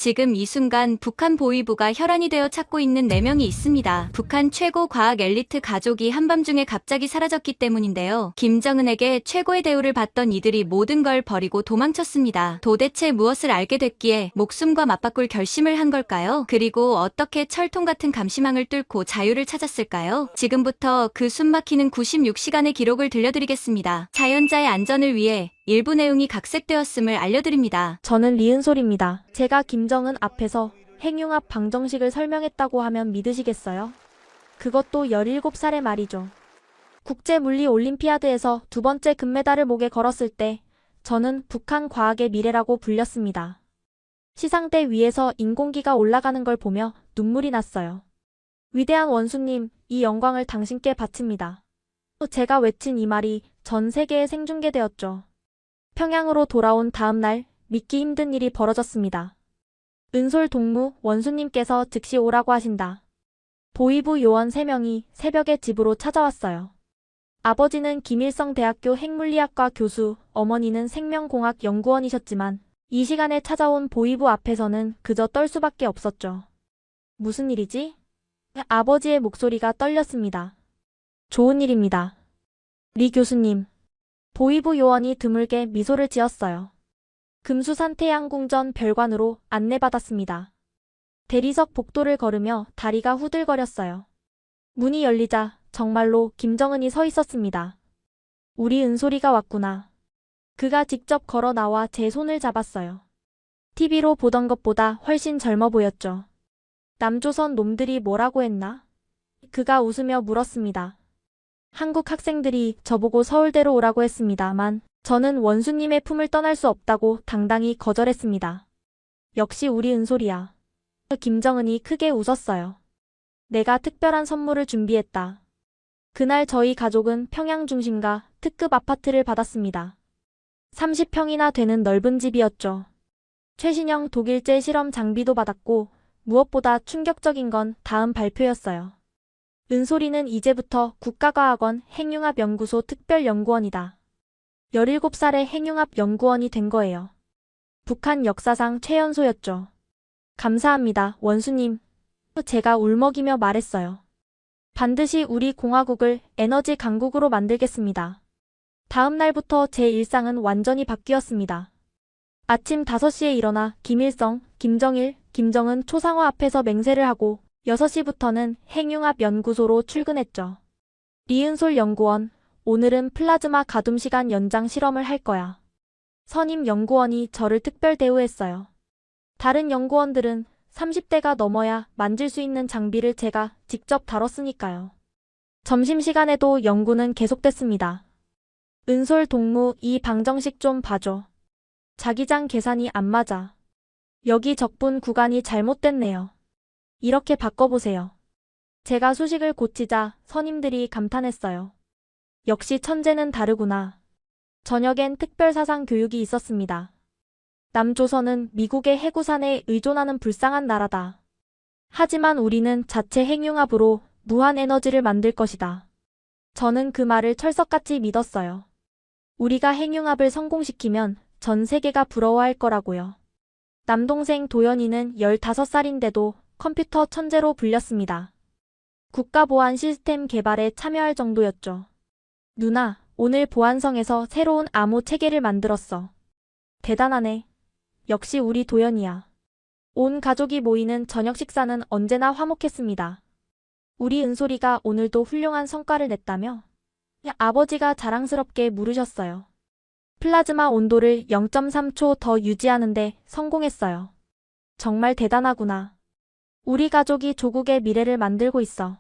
지금 이 순간 북한 보위부가 혈안이 되어 찾고 있는 4명이 있습니다. 북한 최고 과학 엘리트 가족이 한밤중에 갑자기 사라졌기 때문인데요. 김정은에게 최고의 대우를 받던 이들이 모든 걸 버리고 도망쳤습니다. 도대체 무엇을 알게 됐기에 목숨과 맞바꿀 결심을 한 걸까요? 그리고 어떻게 철통 같은 감시망을 뚫고 자유를 찾았을까요? 지금부터 그 숨막히는 96시간의 기록을 들려드리겠습니다. 자연자의 안전을 위해 일부 내용이 각색되었음을 알려드립니다. 저는 리은솔입니다. 제가 김정은 앞에서 핵융합 방정식을 설명했다고 하면 믿으시겠어요? 그것도 17살의 말이죠. 국제물리올림피아드에서 2번째 금메달을 목에 걸었을 때 저는 북한 과학의 미래라고 불렸습니다. 시상대 위에서 인공기가 올라가는 걸 보며 눈물이 났어요. 위대한 원수님, 이 영광을 당신께 바칩니다. 제가 외친 이 말이 전 세계에 생중계되었죠. 평양으로 돌아온 다음 날 믿기 힘든 일이 벌어졌습니다. 은솔 동무 원수님께서 즉시 오라고 하신다. 보위부 요원 3명이 새벽에 집으로 찾아왔어요. 아버지는 김일성 대학교 핵물리학과 교수, 어머니는 생명공학 연구원이셨지만 이 시간에 찾아온 보위부 앞에서는 그저 떨 수밖에 없었죠. 무슨 일이지? 아버지의 목소리가 떨렸습니다. 좋은 일입니다. 리 교수님. 보위부 요원이 드물게 미소를 지었어요. 금수산 태양궁전 별관으로 안내받았습니다. 대리석 복도를 걸으며 다리가 후들거렸어요. 문이 열리자 정말로 김정은이 서 있었습니다. 우리 은솔이가 왔구나. 그가 직접 걸어 나와 제 손을 잡았어요. TV로 보던 것보다 훨씬 젊어 보였죠. 남조선 놈들이 뭐라고 했나? 그가 웃으며 물었습니다. 한국 학생들이 저보고 서울대로 오라고 했습니다만 저는 원수님의 품을 떠날 수 없다고 당당히 거절했습니다. 역시 우리 은솔이야. 김정은이 크게 웃었어요. 내가 특별한 선물을 준비했다. 그날 저희 가족은 평양 중심가 특급 아파트를 받았습니다. 30평이나 되는 넓은 집이었죠. 최신형 독일제 실험 장비도 받았고 무엇보다 충격적인 건 다음 발표였어요. 은솔이는 이제부터 국가과학원 핵융합연구소 특별연구원이다. 17살의 핵융합연구원이 된 거예요. 북한 역사상 최연소였죠. 감사합니다, 원수님. 제가 울먹이며 말했어요. 반드시 우리 공화국을 에너지 강국으로 만들겠습니다. 다음 날부터 제 일상은 완전히 바뀌었습니다. 아침 5시에 일어나 김일성, 김정일, 김정은 초상화 앞에서 맹세를 하고 6시부터는 핵융합연구소로 출근했죠. 리은솔 연구원, 오늘은 플라즈마 가둠 시간 연장 실험을 할 거야. 선임 연구원이 저를 특별 대우했어요. 다른 연구원들은 30대가 넘어야 만질 수 있는 장비를 제가 직접 다뤘으니까요. 점심시간에도 연구는 계속됐습니다. 은솔 동무, 이 방정식 좀 봐줘. 자기장 계산이 안 맞아. 여기 적분 구간이 잘못됐네요. 이렇게 바꿔보세요. 제가 수식을 고치자 선임들이 감탄했어요. 역시 천재는 다르구나. 저녁엔 특별사상 교육이 있었습니다. 남조선은 미국의 해구산에 의존하는 불쌍한 나라다. 하지만 우리는 자체 핵융합으로 무한 에너지를 만들 것이다. 저는 그 말을 철석같이 믿었어요. 우리가 핵융합을 성공시키면 전 세계가 부러워할 거라고요. 남동생 도연이는 15살인데도 컴퓨터 천재로 불렸습니다. 국가보안 시스템 개발에 참여할 정도였죠. 누나, 오늘 보안성에서 새로운 암호 체계를 만들었어. 대단하네. 역시 우리 도연이야. 온 가족이 모이는 저녁 식사는 언제나 화목했습니다. 우리 은솔이가 오늘도 훌륭한 성과를 냈다며? 아버지가 자랑스럽게 물으셨어요. 플라즈마 온도를 0.3초 더 유지하는데 성공했어요. 정말 대단하구나. 우리 가족이 조국의 미래를 만들고 있어.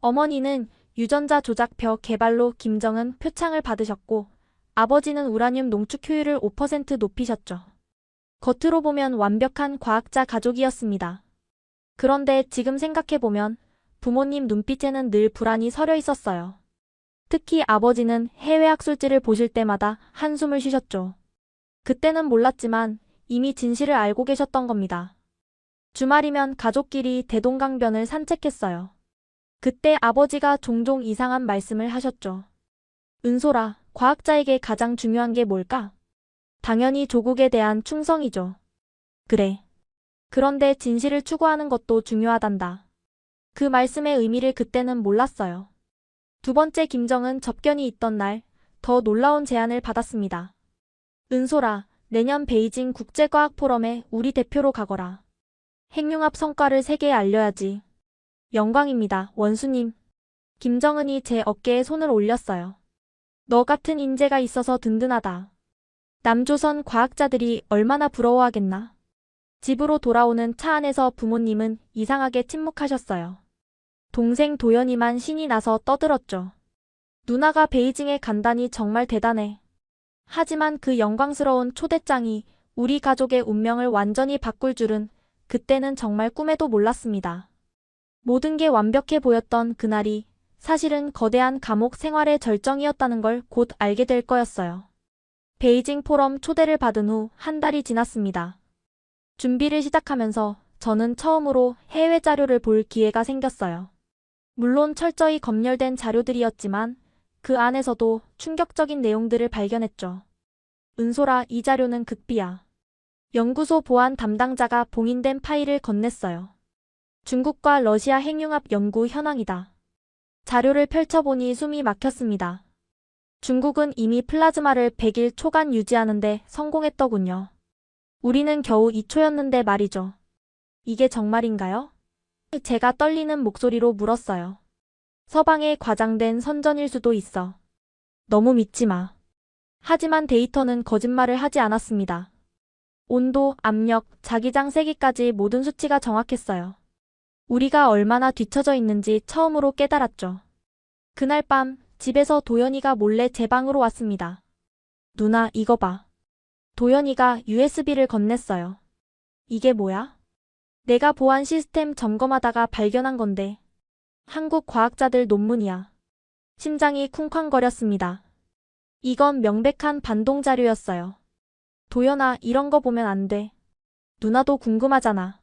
어머니는 유전자 조작표 개발로 김정은 표창을 받으셨고 아버지는 우라늄 농축 효율을 5% 높이셨죠. 겉으로 보면 완벽한 과학자 가족이었습니다. 그런데 지금 생각해보면 부모님 눈빛에는 늘 불안이 서려 있었어요. 특히 아버지는 해외 학술지를 보실 때마다 한숨을 쉬셨죠. 그때는 몰랐지만 이미 진실을 알고 계셨던 겁니다. 주말이면 가족끼리 대동강변을 산책했어요. 그때 아버지가 종종 이상한 말씀을 하셨죠. 은솔아, 과학자에게 가장 중요한 게 뭘까? 당연히 조국에 대한 충성이죠. 그래. 그런데 진실을 추구하는 것도 중요하단다. 그 말씀의 의미를 그때는 몰랐어요. 두 번째 김정은 접견이 있던 날, 더 놀라운 제안을 받았습니다. 은솔아, 내년 베이징 국제과학포럼에 우리 대표로 가거라. 핵융합 성과를 세계에 알려야지. 영광입니다, 원수님. 김정은이 제 어깨에 손을 올렸어요. 너 같은 인재가 있어서 든든하다. 남조선 과학자들이 얼마나 부러워하겠나. 집으로 돌아오는 차 안에서 부모님은 이상하게 침묵하셨어요. 동생 도연이만 신이 나서 떠들었죠. 누나가 베이징에 간다니 정말 대단해. 하지만 그 영광스러운 초대장이 우리 가족의 운명을 완전히 바꿀 줄은 그때는 정말 꿈에도 몰랐습니다. 모든 게 완벽해 보였던 그날이 사실은 거대한 감옥 생활의 절정이었다는 걸 곧 알게 될 거였어요. 베이징 포럼 초대를 받은 후 한 달이 지났습니다. 준비를 시작하면서 저는 처음으로 해외 자료를 볼 기회가 생겼어요. 물론 철저히 검열된 자료들이었지만 그 안에서도 충격적인 내용들을 발견했죠. 은솔아, 이 자료는 극비야. 연구소 보안 담당자가 봉인된 파일을 건넸어요. 중국과 러시아 핵융합 연구 현황이다. 자료를 펼쳐보니 숨이 막혔습니다. 중국은 이미 플라즈마를 100일 초간 유지하는데 성공했더군요. 우리는 겨우 2초였는데 말이죠. 이게 정말인가요? 제가 떨리는 목소리로 물었어요. 서방에 과장된 선전일 수도 있어. 너무 믿지 마. 하지만 데이터는 거짓말을 하지 않았습니다. 온도, 압력, 자기장 세기까지 모든 수치가 정확했어요. 우리가 얼마나 뒤처져 있는지 처음으로 깨달았죠. 그날 밤 집에서 도연이가 몰래 제 방으로 왔습니다. 누나, 이거 봐. 도연이가 USB를 건넸어요. 이게 뭐야? 내가 보안 시스템 점검하다가 발견한 건데. 한국 과학자들 논문이야. 심장이 쿵쾅거렸습니다. 이건 명백한 반동 자료였어요. 도연아, 이런 거 보면 안 돼. 누나도 궁금하잖아.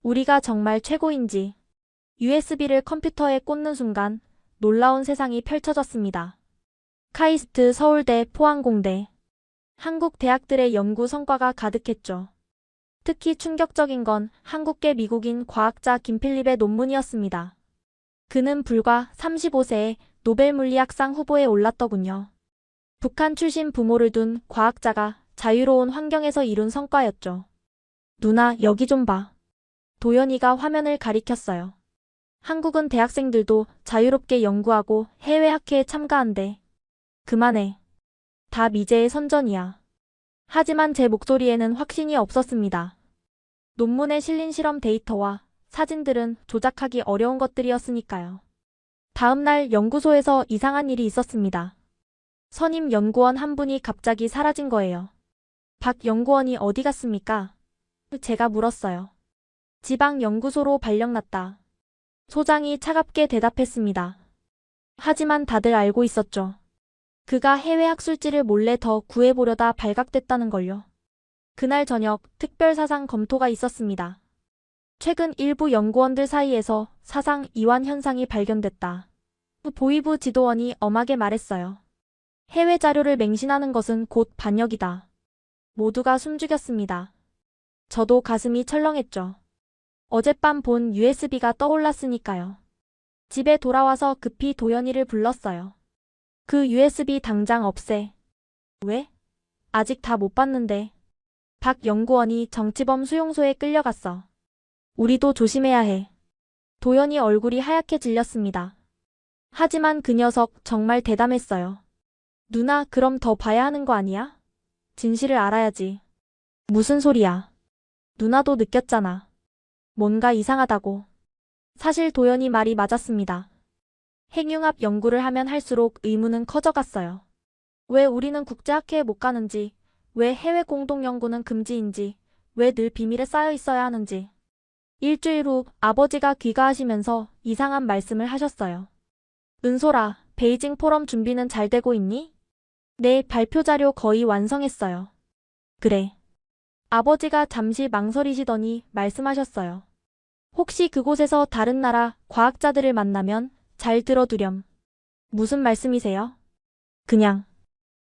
우리가 정말 최고인지. USB를 컴퓨터에 꽂는 순간 놀라운 세상이 펼쳐졌습니다. 카이스트, 서울대, 포항공대. 한국 대학들의 연구 성과가 가득했죠. 특히 충격적인 건 한국계 미국인 과학자 김필립의 논문이었습니다. 그는 불과 35세에 노벨 물리학상 후보에 올랐더군요. 북한 출신 부모를 둔 과학자가 자유로운 환경에서 이룬 성과였죠. 누나, 여기 좀 봐. 도연이가 화면을 가리켰어요. 한국은 대학생들도 자유롭게 연구하고 해외 학회에 참가한대. 그만해. 다 미제의 선전이야. 하지만 제 목소리에는 확신이 없었습니다. 논문에 실린 실험 데이터와 사진들은 조작하기 어려운 것들이었으니까요. 다음 날 연구소에서 이상한 일이 있었습니다. 선임 연구원 한 분이 갑자기 사라진 거예요. 박 연구원이 어디 갔습니까? 제가 물었어요. 지방 연구소로 발령났다. 소장이 차갑게 대답했습니다. 하지만 다들 알고 있었죠. 그가 해외 학술지를 몰래 더 구해보려다 발각됐다는 걸요. 그날 저녁 특별 사상 검토가 있었습니다. 최근 일부 연구원들 사이에서 사상 이완 현상이 발견됐다. 보위부 지도원이 엄하게 말했어요. 해외 자료를 맹신하는 것은 곧 반역이다. 모두가 숨죽였습니다. 저도 가슴이 철렁했죠. 어젯밤 본 USB가 떠올랐으니까요. 집에 돌아와서 급히 도연이를 불렀어요. 그 USB 당장 없애. 왜? 아직 다 못 봤는데. 박 연구원이 정치범 수용소에 끌려갔어. 우리도 조심해야 해. 도연이 얼굴이 하얗게 질렸습니다. 하지만 그 녀석 정말 대담했어요. 누나, 그럼 더 봐야 하는 거 아니야? 진실을 알아야지. 무슨 소리야. 누나도 느꼈잖아. 뭔가 이상하다고. 사실 도연이 말이 맞았습니다. 핵융합 연구를 하면 할수록 의문은 커져갔어요. 왜 우리는 국제학회에 못 가는지, 왜 해외 공동연구는 금지인지, 왜 늘 비밀에 쌓여 있어야 하는지. 일주일 후 아버지가 귀가하시면서 이상한 말씀을 하셨어요. 은솔아, 베이징 포럼 준비는 잘 되고 있니? 네, 발표 자료 거의 완성했어요. 그래. 아버지가 잠시 망설이시더니 말씀하셨어요. 혹시 그곳에서 다른 나라 과학자들을 만나면 잘 들어두렴. 무슨 말씀이세요? 그냥.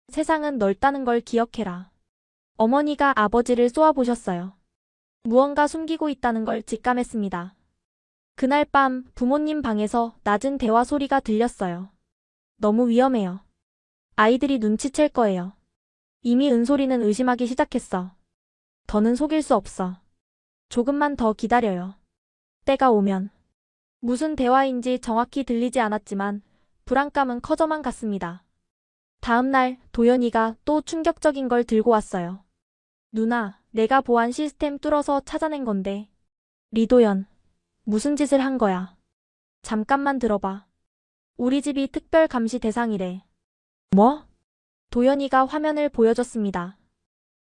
세상은 넓다는 걸 기억해라. 어머니가 아버지를 쏘아보셨어요. 무언가 숨기고 있다는 걸 직감했습니다. 그날 밤 부모님 방에서 낮은 대화 소리가 들렸어요. 너무 위험해요. 아이들이 눈치챌 거예요. 이미 은솔이는 의심하기 시작했어. 더는 속일 수 없어. 조금만 더 기다려요. 때가 오면. 무슨 대화인지 정확히 들리지 않았지만 불안감은 커져만 갔습니다. 다음 날 도연이가 또 충격적인 걸 들고 왔어요. 누나, 내가 보안 시스템 뚫어서 찾아낸 건데. 리도연, 무슨 짓을 한 거야? 잠깐만 들어봐. 우리 집이 특별 감시 대상이래. 뭐? 도연이가 화면을 보여줬습니다.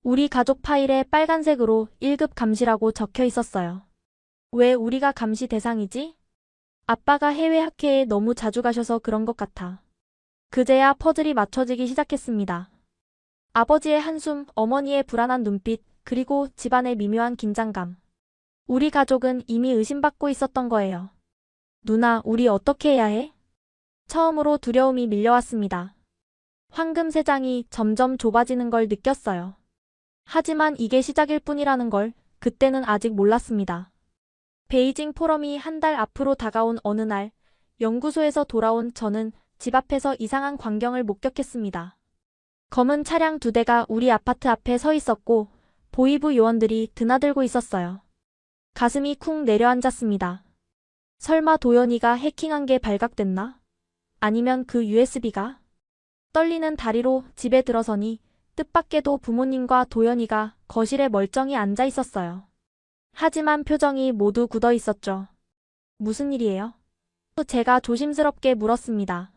우리 가족 파일에 빨간색으로 1급 감시라고 적혀 있었어요. 왜 우리가 감시 대상이지? 아빠가 해외 학회에 너무 자주 가셔서 그런 것 같아. 그제야 퍼즐이 맞춰지기 시작했습니다. 아버지의 한숨, 어머니의 불안한 눈빛, 그리고 집안의 미묘한 긴장감. 우리 가족은 이미 의심받고 있었던 거예요. 누나, 우리 어떻게 해야 해? 처음으로 두려움이 밀려왔습니다. 황금 세장이 점점 좁아지는 걸 느꼈어요. 하지만 이게 시작일 뿐이라는 걸 그때는 아직 몰랐습니다. 베이징 포럼이 한 달 앞으로 다가온 어느 날, 연구소에서 돌아온 저는 집 앞에서 이상한 광경을 목격했습니다. 검은 차량 2대가 우리 아파트 앞에 서 있었고, 보이부 요원들이 드나들고 있었어요. 가슴이 쿵 내려앉았습니다. 설마 도연이가 해킹한 게 발각됐나? 아니면 그 USB가? 떨리는 다리로 집에 들어서니 뜻밖에도 부모님과 도연이가 거실에 멀쩡히 앉아 있었어요. 하지만 표정이 모두 굳어 있었죠. 무슨 일이에요? 제가 조심스럽게 물었습니다.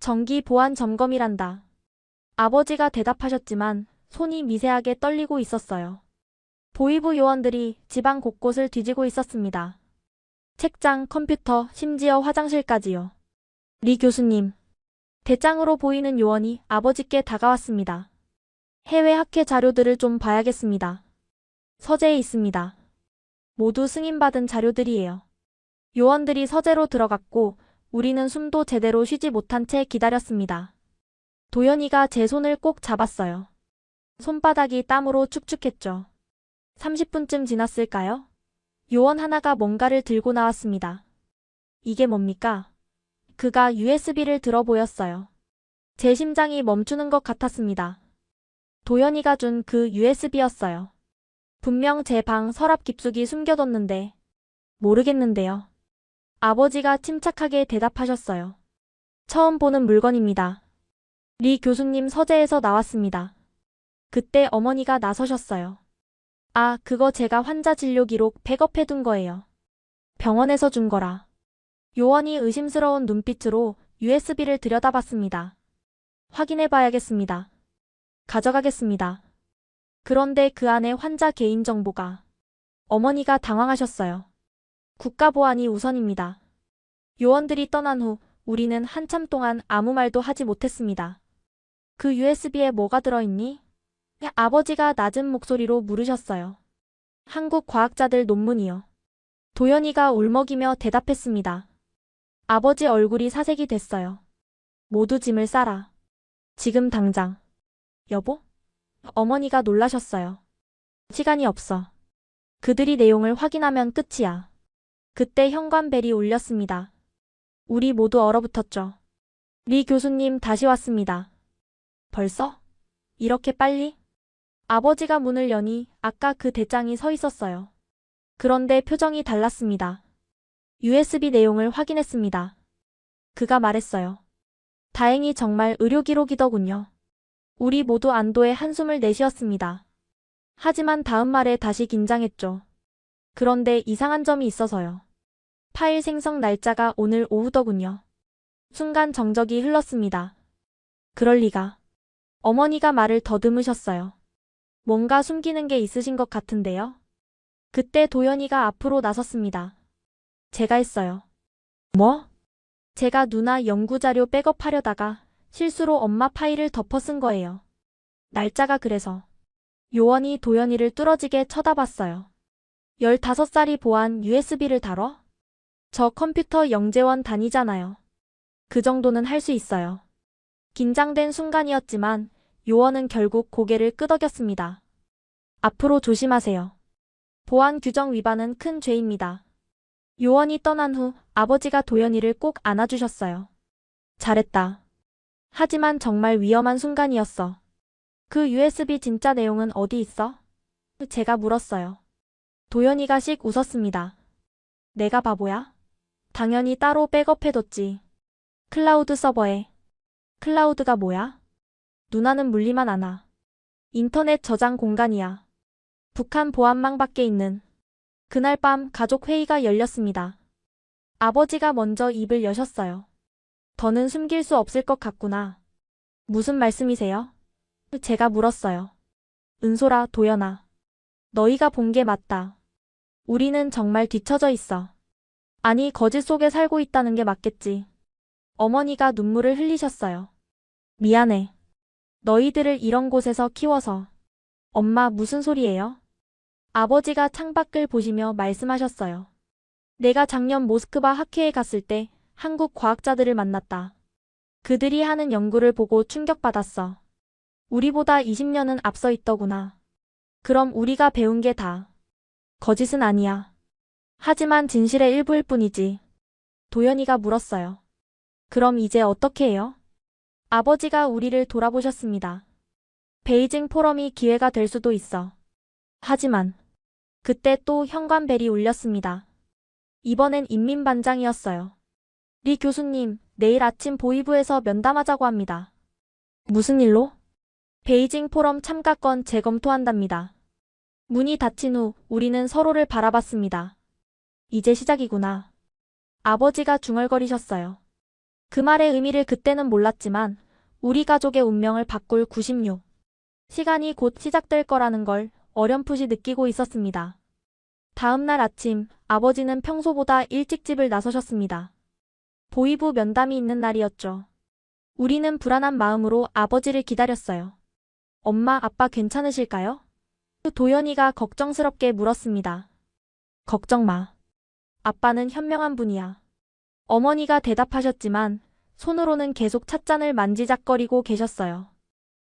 정기 보안 점검이란다. 아버지가 대답하셨지만 손이 미세하게 떨리고 있었어요. 보이부 요원들이 집안 곳곳을 뒤지고 있었습니다. 책장, 컴퓨터, 심지어 화장실까지요. 리 교수님. 대장으로 보이는 요원이 아버지께 다가왔습니다. 해외 학회 자료들을 좀 봐야겠습니다. 서재에 있습니다. 모두 승인받은 자료들이에요. 요원들이 서재로 들어갔고 우리는 숨도 제대로 쉬지 못한 채 기다렸습니다. 도연이가 제 손을 꼭 잡았어요. 손바닥이 땀으로 축축했죠. 30분쯤 지났을까요? 요원 하나가 뭔가를 들고 나왔습니다. 이게 뭡니까? 그가 USB를 들어 보였어요. 제 심장이 멈추는 것 같았습니다. 도연이가 준 그 USB였어요. 분명 제 방 서랍 깊숙이 숨겨뒀는데. 모르겠는데요. 아버지가 침착하게 대답하셨어요. 처음 보는 물건입니다. 리 교수님 서재에서 나왔습니다. 그때 어머니가 나서셨어요. 아, 그거 제가 환자 진료 기록 백업해둔 거예요. 병원에서 준 거라. 요원이 의심스러운 눈빛으로 USB를 들여다봤습니다. 확인해봐야겠습니다. 가져가겠습니다. 그런데 그 안에 환자 개인정보가. 어머니가 당황하셨어요. 국가보안이 우선입니다. 요원들이 떠난 후 우리는 한참 동안 아무 말도 하지 못했습니다. 그 USB에 뭐가 들어있니? 아버지가 낮은 목소리로 물으셨어요. 한국 과학자들 논문이요. 도연이가 울먹이며 대답했습니다. 아버지 얼굴이 사색이 됐어요. 모두 짐을 싸라. 지금 당장. 여보? 어머니가 놀라셨어요. 시간이 없어. 그들이 내용을 확인하면 끝이야. 그때 현관벨이 울렸습니다. 우리 모두 얼어붙었죠. 리 교수님 다시 왔습니다. 벌써? 이렇게 빨리? 아버지가 문을 여니 아까 그 대장이 서 있었어요. 그런데 표정이 달랐습니다. USB 내용을 확인했습니다. 그가 말했어요. 다행히 정말 의료 기록이더군요. 우리 모두 안도의 한숨을 내쉬었습니다. 하지만 다음 말에 다시 긴장했죠. 그런데 이상한 점이 있어서요. 파일 생성 날짜가 오늘 오후더군요. 순간 정적이 흘렀습니다. 그럴 리가. 어머니가 말을 더듬으셨어요. 뭔가 숨기는 게 있으신 것 같은데요? 그때 도연이가 앞으로 나섰습니다. 제가 했어요. 뭐? 제가 누나 연구자료 백업하려다가 실수로 엄마 파일을 덮어 쓴 거예요. 날짜가 그래서. 요원이 도연이를 뚫어지게 쳐다봤어요. 15살이 보안 USB를 다뤄? 저 컴퓨터 영재원 다니잖아요. 그 정도는 할 수 있어요. 긴장된 순간이었지만 요원은 결국 고개를 끄덕였습니다. 앞으로 조심하세요. 보안 규정 위반은 큰 죄입니다. 요원이 떠난 후 아버지가 도연이를 꼭 안아주셨어요. 잘했다. 하지만 정말 위험한 순간이었어. 그 USB 진짜 내용은 어디 있어? 제가 물었어요. 도연이가 씩 웃었습니다. 내가 바보야? 당연히 따로 백업해뒀지. 클라우드 서버에. 클라우드가 뭐야? 누나는 물리만 않아. 인터넷 저장 공간이야. 북한 보안망 밖에 있는. 그날 밤 가족 회의가 열렸습니다. 아버지가 먼저 입을 여셨어요. 더는 숨길 수 없을 것 같구나. 무슨 말씀이세요? 제가 물었어요. 은솔아, 도연아. 너희가 본 게 맞다. 우리는 정말 뒤처져 있어. 아니, 거짓 속에 살고 있다는 게 맞겠지. 어머니가 눈물을 흘리셨어요. 미안해. 너희들을 이런 곳에서 키워서. 엄마, 무슨 소리예요? 아버지가 창밖을 보시며 말씀하셨어요. 내가 작년 모스크바 학회에 갔을 때 한국 과학자들을 만났다. 그들이 하는 연구를 보고 충격받았어. 우리보다 20년은 앞서 있더구나. 그럼 우리가 배운 게 다 거짓은 아니야. 하지만 진실의 일부일 뿐이지. 도연이가 물었어요. 그럼 이제 어떻게 해요? 아버지가 우리를 돌아보셨습니다. 베이징 포럼이 기회가 될 수도 있어. 하지만 그때 또 현관벨이 울렸습니다. 이번엔 인민반장이었어요. 리 교수님, 내일 아침 보이부에서 면담하자고 합니다. 무슨 일로? 베이징 포럼 참가권 재검토한답니다. 문이 닫힌 후 우리는 서로를 바라봤습니다. 이제 시작이구나. 아버지가 중얼거리셨어요. 그 말의 의미를 그때는 몰랐지만 우리 가족의 운명을 바꿀 96. 시간이 곧 시작될 거라는 걸 어렴풋이 느끼고 있었습니다. 다음 날 아침 아버지는 평소보다 일찍 집을 나서셨습니다. 보이부 면담이 있는 날이었죠. 우리는 불안한 마음으로 아버지를 기다렸어요. 엄마, 아빠 괜찮으실까요? 도연이가 걱정스럽게 물었습니다. 걱정 마. 아빠는 현명한 분이야. 어머니가 대답하셨지만 손으로는 계속 찻잔을 만지작거리고 계셨어요.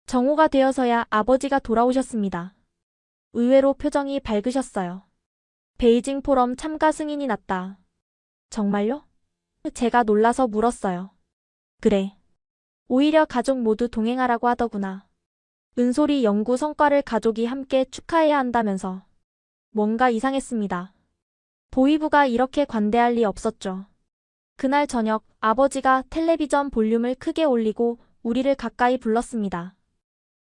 정오가 되어서야 아버지가 돌아오셨습니다. 의외로 표정이 밝으셨어요. 베이징 포럼 참가 승인이 났다. 정말요? 제가 놀라서 물었어요. 그래. 오히려 가족 모두 동행하라고 하더구나. 은솔이 연구 성과를 가족이 함께 축하해야 한다면서. 뭔가 이상했습니다. 보이부가 이렇게 관대할 리 없었죠. 그날 저녁 아버지가 텔레비전 볼륨을 크게 올리고 우리를 가까이 불렀습니다.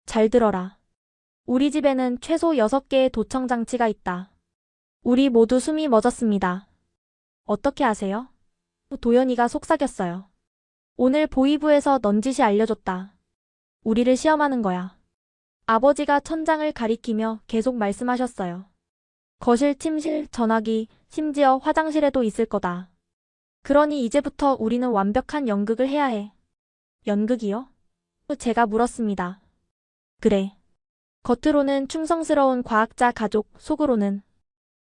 잘 들어라. 우리 집에는 최소 6개의 도청 장치가 있다. 우리 모두 숨이 멎었습니다. 어떻게 아세요? 도연이가 속삭였어요. 오늘 보이부에서 넌지시 알려줬다. 우리를 시험하는 거야. 아버지가 천장을 가리키며 계속 말씀하셨어요. 거실, 침실, 전화기, 심지어 화장실에도 있을 거다. 그러니 이제부터 우리는 완벽한 연극을 해야 해. 연극이요? 제가 물었습니다. 그래. 겉으로는 충성스러운 과학자 가족, 속으로는.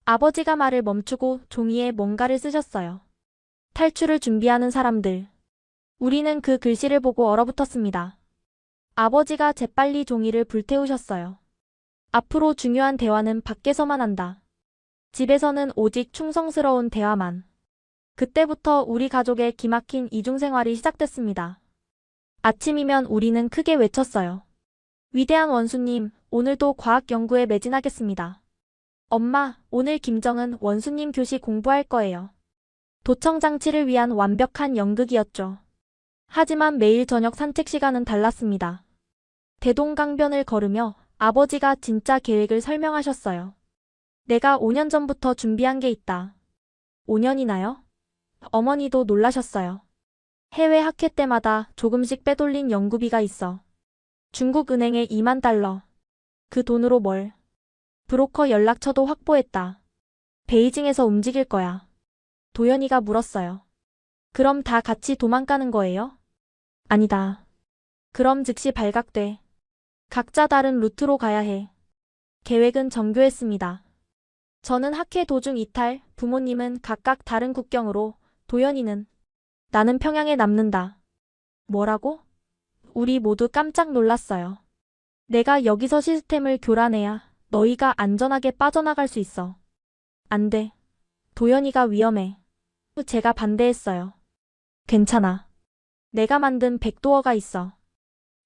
아버지가 말을 멈추고 종이에 뭔가를 쓰셨어요. 탈출을 준비하는 사람들. 우리는 그 글씨를 보고 얼어붙었습니다. 아버지가 재빨리 종이를 불태우셨어요. 앞으로 중요한 대화는 밖에서만 한다. 집에서는 오직 충성스러운 대화만. 그때부터 우리 가족의 기막힌 이중생활이 시작됐습니다. 아침이면 우리는 크게 외쳤어요. 위대한 원수님, 오늘도 과학 연구에 매진하겠습니다. 엄마, 오늘 김정은 원수님 교시 공부할 거예요. 도청장치를 위한 완벽한 연극이었죠. 하지만 매일 저녁 산책 시간은 달랐습니다. 대동강변을 걸으며 아버지가 진짜 계획을 설명하셨어요. 내가 5년 전부터 준비한 게 있다. 5년이나요? 어머니도 놀라셨어요. 해외 학회 때마다 조금씩 빼돌린 연구비가 있어. 중국 은행에 2만 달러. 그 돈으로 뭘? 브로커 연락처도 확보했다. 베이징에서 움직일 거야. 도연이가 물었어요. 그럼 다 같이 도망가는 거예요? 아니다. 그럼 즉시 발각돼. 각자 다른 루트로 가야 해. 계획은 정교했습니다. 저는 학회 도중 이탈, 부모님은 각각 다른 국경으로, 도연이는 나는 평양에 남는다. 뭐라고? 우리 모두 깜짝 놀랐어요. 내가 여기서 시스템을 교란해야 너희가 안전하게 빠져나갈 수 있어. 안 돼. 도연이가 위험해. 제가 반대했어요. 괜찮아. 내가 만든 백도어가 있어.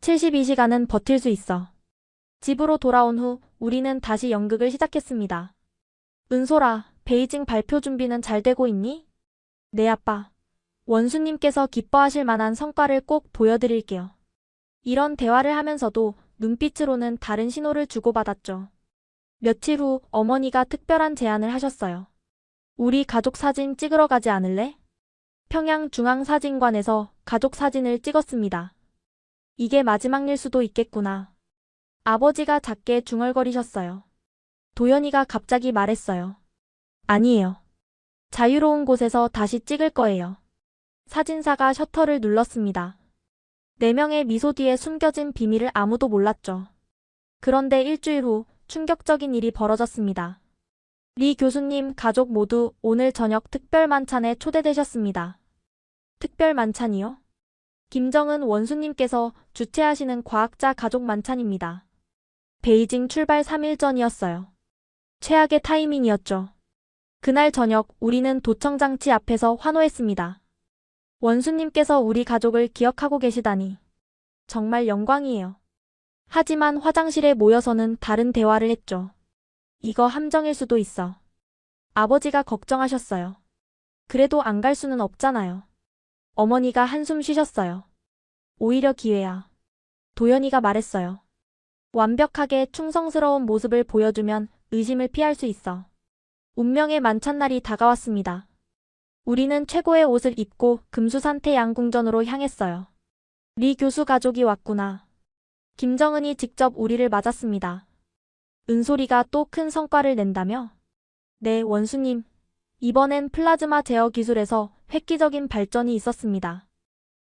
72시간은 버틸 수 있어. 집으로 돌아온 후 우리는 다시 연극을 시작했습니다. 은솔아, 베이징 발표 준비는 잘 되고 있니? 네, 아빠. 원수님께서 기뻐하실 만한 성과를 꼭 보여드릴게요. 이런 대화를 하면서도 눈빛으로는 다른 신호를 주고받았죠. 며칠 후 어머니가 특별한 제안을 하셨어요. 우리 가족 사진 찍으러 가지 않을래? 평양중앙사진관에서 가족 사진을 찍었습니다. 이게 마지막 일 수도 있겠구나. 아버지가 작게 중얼거리셨어요. 도연이가 갑자기 말했어요. 아니에요. 자유로운 곳에서 다시 찍을 거예요. 사진사가 셔터를 눌렀습니다. 4명의 미소 뒤에 숨겨진 비밀을 아무도 몰랐죠. 그런데 일주일 후 충격적인 일이 벌어졌습니다. 리 교수님 가족 모두 오늘 저녁 특별 만찬에 초대되셨습니다. 특별 만찬이요? 김정은 원수님께서 주최하시는 과학자 가족 만찬입니다. 베이징 출발 3일 전이었어요. 최악의 타이밍이었죠. 그날 저녁 우리는 도청장치 앞에서 환호했습니다. 원수님께서 우리 가족을 기억하고 계시다니. 정말 영광이에요. 하지만 화장실에 모여서는 다른 대화를 했죠. 이거 함정일 수도 있어. 아버지가 걱정하셨어요. 그래도 안 갈 수는 없잖아요. 어머니가 한숨 쉬셨어요. 오히려 기회야. 도연이가 말했어요. 완벽하게 충성스러운 모습을 보여주면 의심을 피할 수 있어. 운명의 만찬날이 다가왔습니다. 우리는 최고의 옷을 입고 금수산태 양궁전으로 향했어요. 리 교수 가족이 왔구나. 김정은이 직접 우리를 맞았습니다. 은솔이가 또 큰 성과를 낸다며? 네, 원수님. 이번엔 플라즈마 제어 기술에서 획기적인 발전이 있었습니다.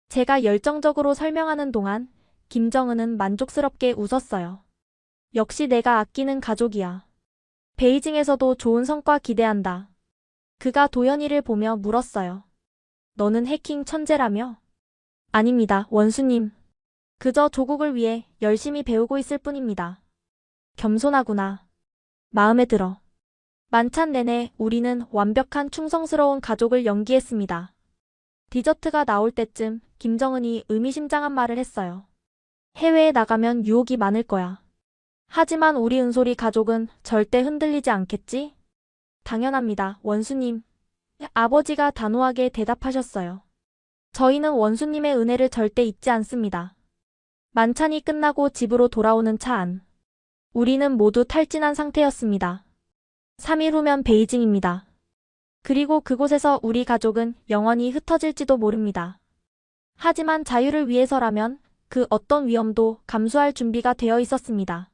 제가 열정적으로 설명하는 동안 김정은은 만족스럽게 웃었어요. 역시 내가 아끼는 가족이야. 베이징에서도 좋은 성과 기대한다. 그가 도연이를 보며 물었어요. 너는 해킹 천재라며? 아닙니다, 원수님. 그저 조국을 위해 열심히 배우고 있을 뿐입니다. 겸손하구나. 마음에 들어. 만찬 내내 우리는 완벽한 충성스러운 가족을 연기했습니다. 디저트가 나올 때쯤 김정은이 의미심장한 말을 했어요. 해외에 나가면 유혹이 많을 거야. 하지만 우리 은솔이 가족은 절대 흔들리지 않겠지? 당연합니다, 원수님. 아버지가 단호하게 대답하셨어요. 저희는 원수님의 은혜를 절대 잊지 않습니다. 만찬이 끝나고 집으로 돌아오는 차 안. 우리는 모두 탈진한 상태였습니다. 3일 후면 베이징입니다. 그리고 그곳에서 우리 가족은 영원히 흩어질지도 모릅니다. 하지만 자유를 위해서라면 그 어떤 위험도 감수할 준비가 되어 있었습니다.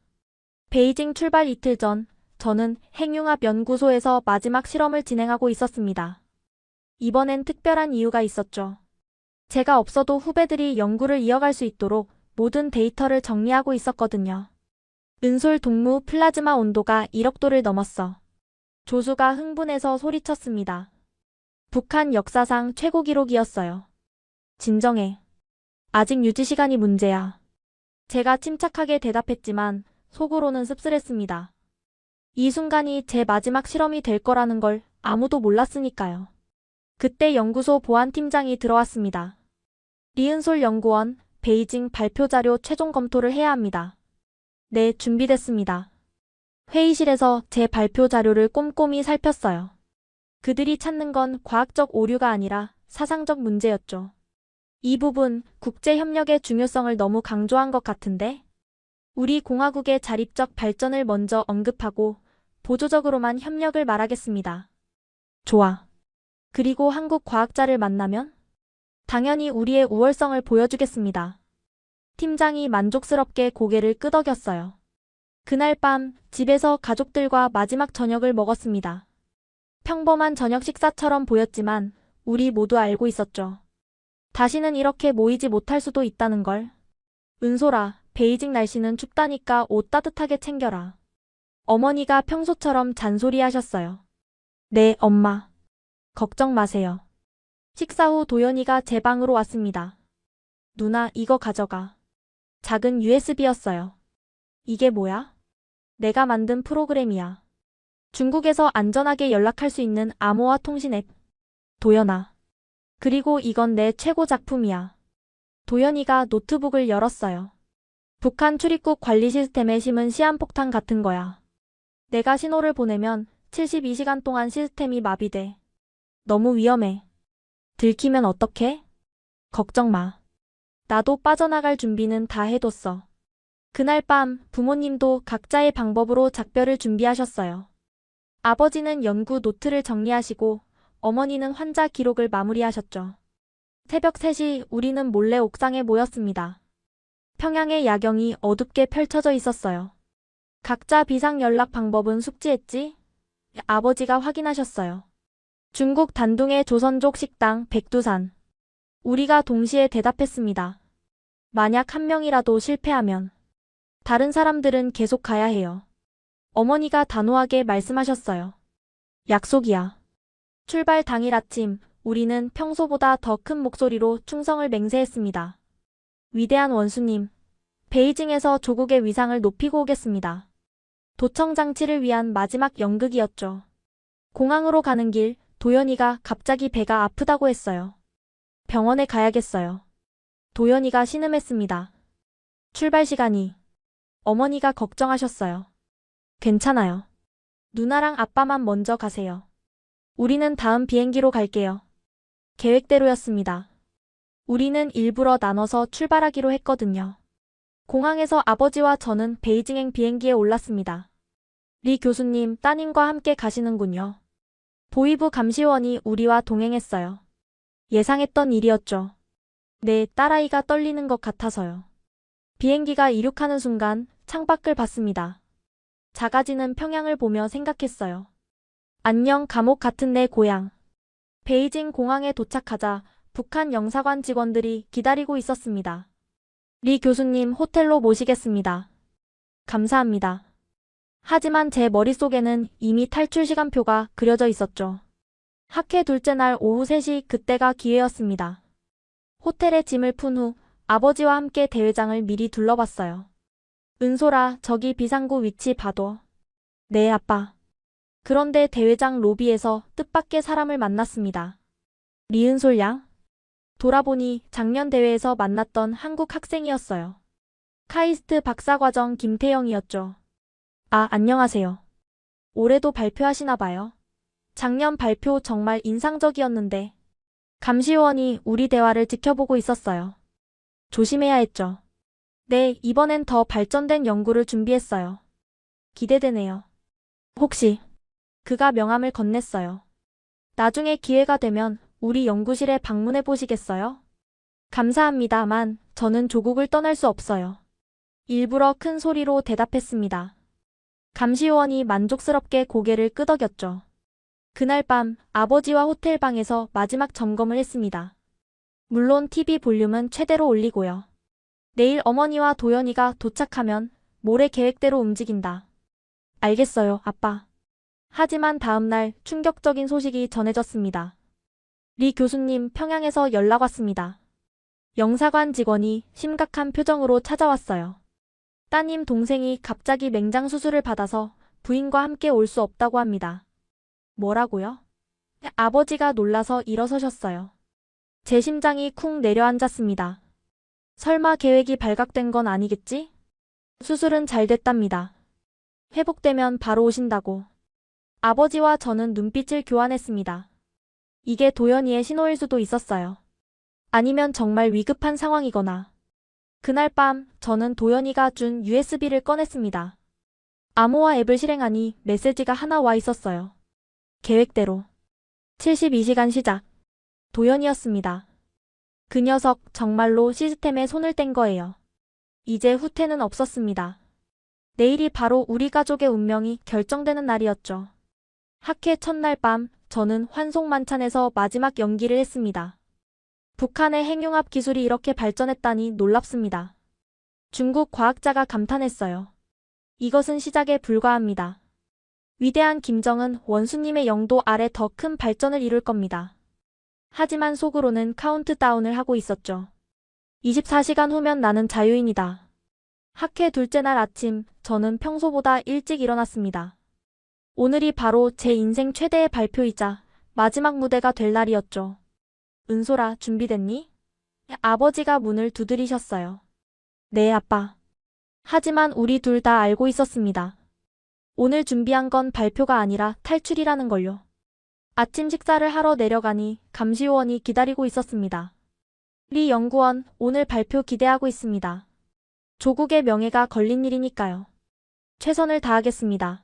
베이징 출발 이틀 전, 저는 핵융합 연구소에서 마지막 실험을 진행하고 있었습니다. 이번엔 특별한 이유가 있었죠. 제가 없어도 후배들이 연구를 이어갈 수 있도록 모든 데이터를 정리하고 있었거든요. 은솔 동무 플라즈마 온도가 1억 도를 넘었어. 조수가 흥분해서 소리쳤습니다. 북한 역사상 최고 기록이었어요. 진정해. 아직 유지 시간이 문제야. 제가 침착하게 대답했지만 속으로는 씁쓸했습니다. 이 순간이 제 마지막 실험이 될 거라는 걸 아무도 몰랐으니까요. 그때 연구소 보안팀장이 들어왔습니다. 리은솔 연구원, 베이징 발표 자료 최종 검토를 해야 합니다. 네, 준비됐습니다. 회의실에서 제 발표 자료를 꼼꼼히 살폈어요. 그들이 찾는 건 과학적 오류가 아니라 사상적 문제였죠. 이 부분, 국제협력의 중요성을 너무 강조한 것 같은데? 우리 공화국의 자립적 발전을 먼저 언급하고 보조적으로만 협력을 말하겠습니다. 좋아. 그리고 한국 과학자를 만나면? 당연히 우리의 우월성을 보여주겠습니다. 팀장이 만족스럽게 고개를 끄덕였어요. 그날 밤 집에서 가족들과 마지막 저녁을 먹었습니다. 평범한 저녁 식사처럼 보였지만 우리 모두 알고 있었죠. 다시는 이렇게 모이지 못할 수도 있다는 걸. 은솔아, 베이징 날씨는 춥다니까 옷 따뜻하게 챙겨라. 어머니가 평소처럼 잔소리하셨어요. 네, 엄마. 걱정 마세요. 식사 후 도연이가 제 방으로 왔습니다. 누나, 이거 가져가. 작은 USB였어요. 이게 뭐야? 내가 만든 프로그램이야. 중국에서 안전하게 연락할 수 있는 암호화 통신 앱. 도연아. 그리고 이건 내 최고 작품이야. 도연이가 노트북을 열었어요. 북한 출입국 관리 시스템에 심은 시한폭탄 같은 거야. 내가 신호를 보내면 72시간 동안 시스템이 마비돼. 너무 위험해. 들키면 어떡해? 걱정 마. 나도 빠져나갈 준비는 다 해뒀어. 그날 밤 부모님도 각자의 방법으로 작별을 준비하셨어요. 아버지는 연구 노트를 정리하시고 어머니는 환자 기록을 마무리하셨죠. 새벽 3시 우리는 몰래 옥상에 모였습니다. 평양의 야경이 어둡게 펼쳐져 있었어요. 각자 비상 연락 방법은 숙지했지? 아버지가 확인하셨어요. 중국 단둥의 조선족 식당 백두산. 우리가 동시에 대답했습니다. 만약 한 명이라도 실패하면 다른 사람들은 계속 가야 해요. 어머니가 단호하게 말씀하셨어요. 약속이야. 출발 당일 아침 우리는 평소보다 더 큰 목소리로 충성을 맹세했습니다. 위대한 원수님, 베이징에서 조국의 위상을 높이고 오겠습니다. 도청 장치를 위한 마지막 연극이었죠. 공항으로 가는 길 도연이가 갑자기 배가 아프다고 했어요. 병원에 가야겠어요. 도연이가 신음했습니다. 출발 시간이. 어머니가 걱정하셨어요. 괜찮아요. 누나랑 아빠만 먼저 가세요. 우리는 다음 비행기로 갈게요. 계획대로였습니다. 우리는 일부러 나눠서 출발하기로 했거든요. 공항에서 아버지와 저는 베이징행 비행기에 올랐습니다. 리 교수님 따님과 함께 가시는군요. 보위부 감시원이 우리와 동행했어요. 예상했던 일이었죠. 내 딸아이가 떨리는 것 같아서요. 비행기가 이륙하는 순간 창밖을 봤습니다. 작아지는 평양을 보며 생각했어요. 안녕 감옥 같은 내 고향. 베이징 공항에 도착하자 북한 영사관 직원들이 기다리고 있었습니다. 리 교수님 호텔로 모시겠습니다. 감사합니다. 하지만 제 머릿속에는 이미 탈출 시간표가 그려져 있었죠. 학회 둘째 날 오후 3시 그때가 기회였습니다. 호텔에 짐을 푼 후 아버지와 함께 대회장을 미리 둘러봤어요. 은솔아, 저기 비상구 위치 봐둬. 네, 아빠. 그런데 대회장 로비에서 뜻밖의 사람을 만났습니다. 리은솔 양? 돌아보니 작년 대회에서 만났던 한국 학생이었어요. 카이스트 박사과정 김태영이었죠. 아, 안녕하세요. 올해도 발표하시나 봐요. 작년 발표 정말 인상적이었는데. 감시원이 우리 대화를 지켜보고 있었어요. 조심해야 했죠. 네, 이번엔 더 발전된 연구를 준비했어요. 기대되네요. 혹시 그가 명함을 건넸어요. 나중에 기회가 되면 우리 연구실에 방문해 보시겠어요? 감사합니다만 저는 조국을 떠날 수 없어요. 일부러 큰 소리로 대답했습니다. 감시원이 만족스럽게 고개를 끄덕였죠. 그날 밤 아버지와 호텔방에서 마지막 점검을 했습니다. 물론 TV 볼륨은 최대로 올리고요. 내일 어머니와 도연이가 도착하면 모레 계획대로 움직인다. 알겠어요, 아빠. 하지만 다음날 충격적인 소식이 전해졌습니다. 리 교수님 평양에서 연락 왔습니다. 영사관 직원이 심각한 표정으로 찾아왔어요. 따님 동생이 갑자기 맹장 수술을 받아서 부인과 함께 올 수 없다고 합니다. 뭐라고요? 아버지가 놀라서 일어서셨어요. 제 심장이 쿵 내려앉았습니다. 설마 계획이 발각된 건 아니겠지? 수술은 잘 됐답니다. 회복되면 바로 오신다고. 아버지와 저는 눈빛을 교환했습니다. 이게 도연이의 신호일 수도 있었어요. 아니면 정말 위급한 상황이거나. 그날 밤 저는 도연이가 준 USB를 꺼냈습니다. 암호화 앱을 실행하니 메시지가 하나 와 있었어요. 계획대로. 72시간 시작. 도연이었습니다. 그 녀석 정말로 시스템에 손을 댄 거예요. 이제 후퇴는 없었습니다. 내일이 바로 우리 가족의 운명이 결정되는 날이었죠. 학회 첫날 밤 저는 환송만찬에서 마지막 연기를 했습니다. 북한의 핵융합 기술이 이렇게 발전했다니 놀랍습니다. 중국 과학자가 감탄했어요. 이것은 시작에 불과합니다. 위대한 김정은 원수님의 영도 아래 더 큰 발전을 이룰 겁니다. 하지만 속으로는 카운트다운을 하고 있었죠. 24시간 후면 나는 자유인이다. 학회 둘째 날 아침 저는 평소보다 일찍 일어났습니다. 오늘이 바로 제 인생 최대의 발표이자 마지막 무대가 될 날이었죠. 은솔아, 준비됐니? 아버지가 문을 두드리셨어요. 네, 아빠. 하지만 우리 둘 다 알고 있었습니다. 오늘 준비한 건 발표가 아니라 탈출이라는 걸요. 아침 식사를 하러 내려가니 감시요원이 기다리고 있었습니다. 리 연구원, 오늘 발표 기대하고 있습니다. 조국의 명예가 걸린 일이니까요. 최선을 다하겠습니다.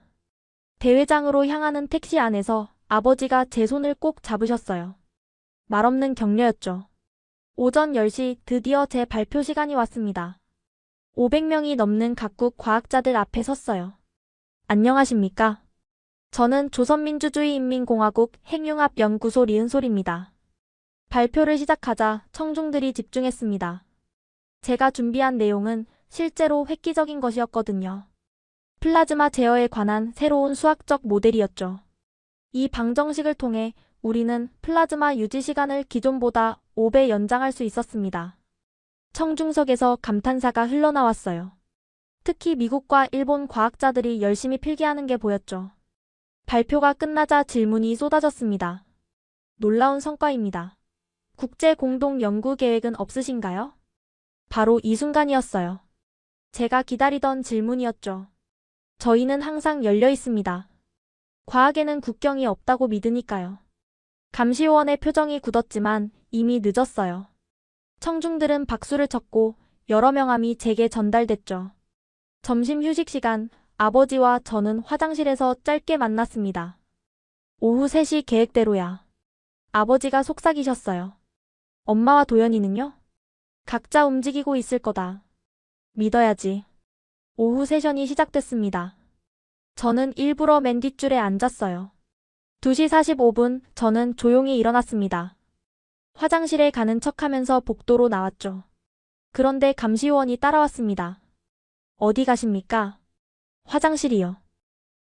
대회장으로 향하는 택시 안에서 아버지가 제 손을 꼭 잡으셨어요. 말없는 격려였죠. 오전 10시 드디어 제 발표 시간이 왔습니다. 500명이 넘는 각국 과학자들 앞에 섰어요. 안녕하십니까? 저는 조선민주주의인민공화국 핵융합연구소 리은솔입니다. 발표를 시작하자 청중들이 집중했습니다. 제가 준비한 내용은 실제로 획기적인 것이었거든요. 플라즈마 제어에 관한 새로운 수학적 모델이었죠. 이 방정식을 통해 우리는 플라즈마 유지 시간을 기존보다 5배 연장할 수 있었습니다. 청중석에서 감탄사가 흘러나왔어요. 특히 미국과 일본 과학자들이 열심히 필기하는 게 보였죠. 발표가 끝나자 질문이 쏟아졌습니다. 놀라운 성과입니다. 국제 공동 연구 계획은 없으신가요? 바로 이 순간이었어요. 제가 기다리던 질문이었죠. 저희는 항상 열려 있습니다. 과학에는 국경이 없다고 믿으니까요. 감시요원의 표정이 굳었지만 이미 늦었어요. 청중들은 박수를 쳤고 여러 명함이 제게 전달됐죠. 점심 휴식 시간, 아버지와 저는 화장실에서 짧게 만났습니다. 오후 3시 계획대로야. 아버지가 속삭이셨어요. 엄마와 도연이는요? 각자 움직이고 있을 거다. 믿어야지. 오후 세션이 시작됐습니다. 저는 일부러 맨 뒷줄에 앉았어요. 2시 45분 저는 조용히 일어났습니다. 화장실에 가는 척하면서 복도로 나왔죠. 그런데 감시요원이 따라왔습니다. 어디 가십니까? 화장실이요.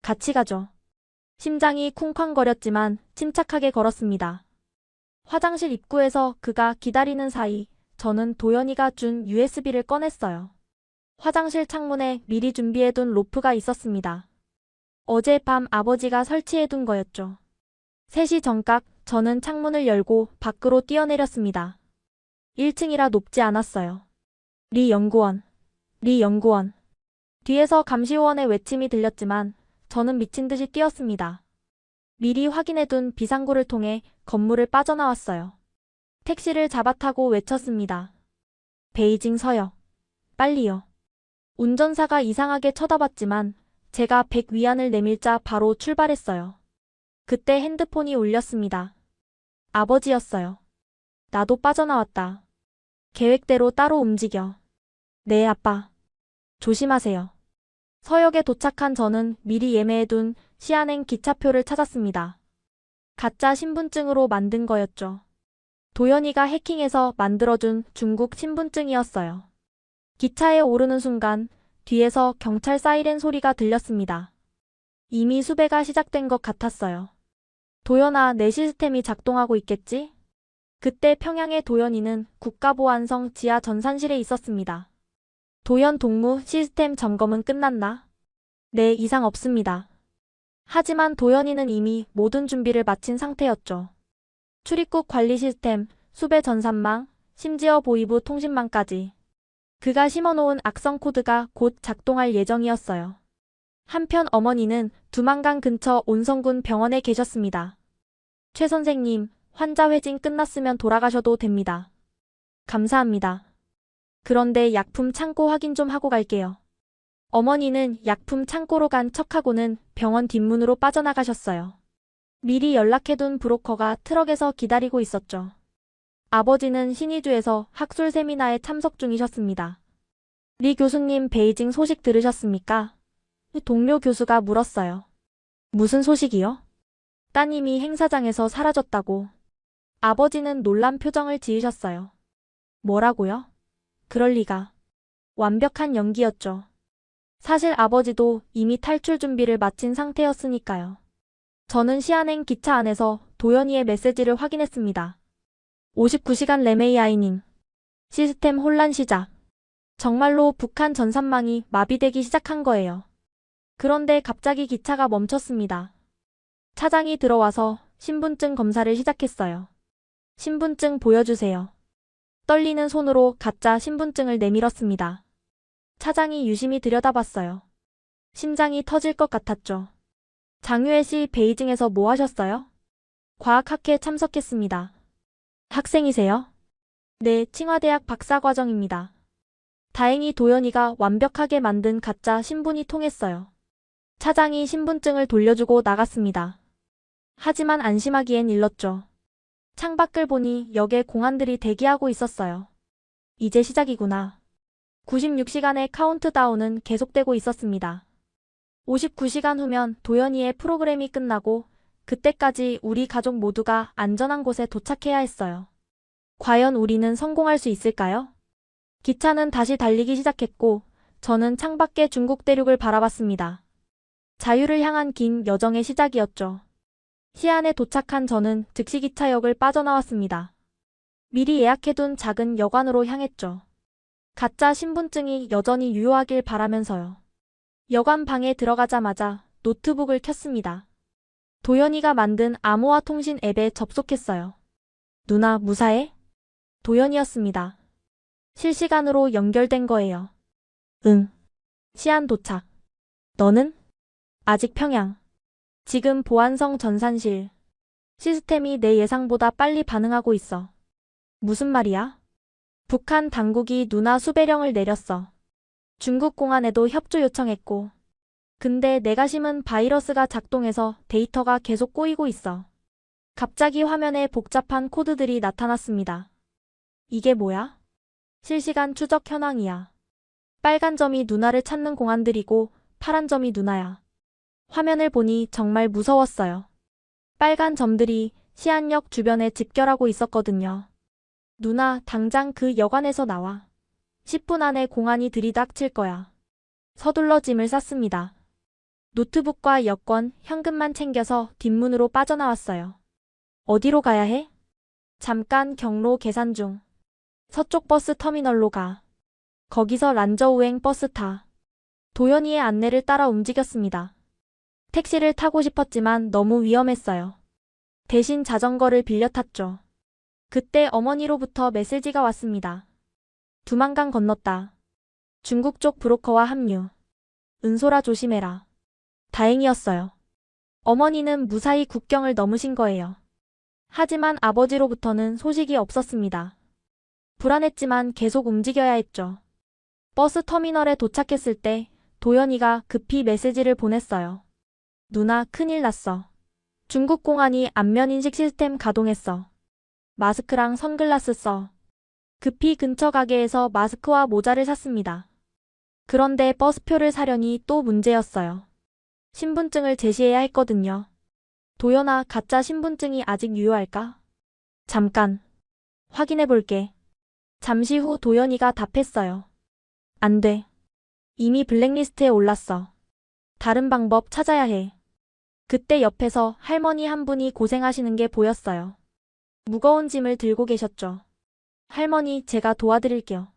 같이 가죠. 심장이 쿵쾅거렸지만 침착하게 걸었습니다. 화장실 입구에서 그가 기다리는 사이 저는 도연이가 준 USB를 꺼냈어요. 화장실 창문에 미리 준비해둔 로프가 있었습니다. 어젯밤 아버지가 설치해둔 거였죠. 3시 정각 저는 창문을 열고 밖으로 뛰어내렸습니다. 1층이라 높지 않았어요. 리 연구원, 리 연구원. 뒤에서 감시요원의 외침이 들렸지만 저는 미친 듯이 뛰었습니다. 미리 확인해둔 비상구를 통해 건물을 빠져나왔어요. 택시를 잡아타고 외쳤습니다. 베이징 서역. 빨리요. 운전사가 이상하게 쳐다봤지만 제가 100위안을 내밀자 바로 출발했어요. 그때 핸드폰이 울렸습니다. 아버지였어요. 나도 빠져나왔다. 계획대로 따로 움직여. 네, 아빠. 조심하세요. 서역에 도착한 저는 미리 예매해둔 시안행 기차표를 찾았습니다. 가짜 신분증으로 만든 거였죠. 도연이가 해킹해서 만들어준 중국 신분증이었어요. 기차에 오르는 순간 뒤에서 경찰 사이렌 소리가 들렸습니다. 이미 수배가 시작된 것 같았어요. 도연아, 내 시스템이 작동하고 있겠지? 그때 평양의 도연이는 국가보안성 지하 전산실에 있었습니다. 도연 동무, 시스템 점검은 끝났나? 네, 이상 없습니다. 하지만 도연이는 이미 모든 준비를 마친 상태였죠. 출입국 관리 시스템, 수배 전산망, 심지어 보이부 통신망까지. 그가 심어놓은 악성 코드가 곧 작동할 예정이었어요. 한편 어머니는 두만강 근처 온성군 병원에 계셨습니다. 최 선생님, 환자 회진 끝났으면 돌아가셔도 됩니다. 감사합니다. 그런데 약품 창고 확인 좀 하고 갈게요. 어머니는 약품 창고로 간 척하고는 병원 뒷문으로 빠져나가셨어요. 미리 연락해둔 브로커가 트럭에서 기다리고 있었죠. 아버지는 신의주에서 학술 세미나에 참석 중이셨습니다. 리 교수님, 베이징 소식 들으셨습니까? 동료 교수가 물었어요. 무슨 소식이요? 따님이 행사장에서 사라졌다고. 아버지는 놀란 표정을 지으셨어요. 뭐라고요? 그럴 리가. 완벽한 연기였죠. 사실 아버지도 이미 탈출 준비를 마친 상태였으니까요. 저는 시안행 기차 안에서 도연이의 메시지를 확인했습니다. 59시간 램 AI님. 시스템 혼란 시작. 정말로 북한 전산망이 마비되기 시작한 거예요. 그런데 갑자기 기차가 멈췄습니다. 차장이 들어와서 신분증 검사를 시작했어요. 신분증 보여주세요. 떨리는 손으로 가짜 신분증을 내밀었습니다. 차장이 유심히 들여다봤어요. 심장이 터질 것 같았죠. 장유혜 씨 베이징에서 뭐 하셨어요? 과학학회에 참석했습니다. 학생이세요? 네, 칭화대학 박사과정입니다. 다행히 도연이가 완벽하게 만든 가짜 신분이 통했어요. 차장이 신분증을 돌려주고 나갔습니다. 하지만 안심하기엔 일렀죠. 창밖을 보니 역에 공안들이 대기하고 있었어요. 이제 시작이구나. 96시간의 카운트다운은 계속되고 있었습니다. 59시간 후면 도연이의 프로그램이 끝나고 그때까지 우리 가족 모두가 안전한 곳에 도착해야 했어요. 과연 우리는 성공할 수 있을까요? 기차는 다시 달리기 시작했고 저는 창밖의 중국 대륙을 바라봤습니다. 자유를 향한 긴 여정의 시작이었죠. 시안에 도착한 저는 즉시 기차역을 빠져나왔습니다. 미리 예약해둔 작은 여관으로 향했죠. 가짜 신분증이 여전히 유효하길 바라면서요. 여관 방에 들어가자마자 노트북을 켰습니다. 도연이가 만든 암호화 통신 앱에 접속했어요. 누나 무사해? 도연이었습니다. 실시간으로 연결된 거예요. 응. 시안 도착. 너는? 아직 평양. 지금 보안성 전산실. 시스템이 내 예상보다 빨리 반응하고 있어. 무슨 말이야? 북한 당국이 누나 수배령을 내렸어. 중국 공안에도 협조 요청했고. 근데 내가 심은 바이러스가 작동해서 데이터가 계속 꼬이고 있어. 갑자기 화면에 복잡한 코드들이 나타났습니다. 이게 뭐야? 실시간 추적 현황이야. 빨간 점이 누나를 찾는 공안들이고 파란 점이 누나야. 화면을 보니 정말 무서웠어요. 빨간 점들이 시안역 주변에 집결하고 있었거든요. 누나, 당장 그 여관에서 나와. 10분 안에 공안이 들이닥칠 거야. 서둘러 짐을 쌌습니다. 노트북과 여권, 현금만 챙겨서 뒷문으로 빠져나왔어요. 어디로 가야 해? 잠깐 경로 계산 중. 서쪽 버스 터미널로 가. 거기서 란저우행 버스 타. 도연이의 안내를 따라 움직였습니다. 택시를 타고 싶었지만 너무 위험했어요. 대신 자전거를 빌려 탔죠. 그때 어머니로부터 메시지가 왔습니다. 두만강 건넜다. 중국 쪽 브로커와 합류. 은솔아 조심해라. 다행이었어요. 어머니는 무사히 국경을 넘으신 거예요. 하지만 아버지로부터는 소식이 없었습니다. 불안했지만 계속 움직여야 했죠. 버스 터미널에 도착했을 때 도연이가 급히 메시지를 보냈어요. 누나 큰일 났어. 중국 공안이 안면 인식 시스템 가동했어. 마스크랑 선글라스 써. 급히 근처 가게에서 마스크와 모자를 샀습니다. 그런데 버스표를 사려니 또 문제였어요. 신분증을 제시해야 했거든요. 도연아, 가짜 신분증이 아직 유효할까? 잠깐. 확인해 볼게. 잠시 후 도연이가 답했어요. 안 돼. 이미 블랙리스트에 올랐어. 다른 방법 찾아야 해. 그때 옆에서 할머니 한 분이 고생하시는 게 보였어요. 무거운 짐을 들고 계셨죠. 할머니, 제가 도와드릴게요.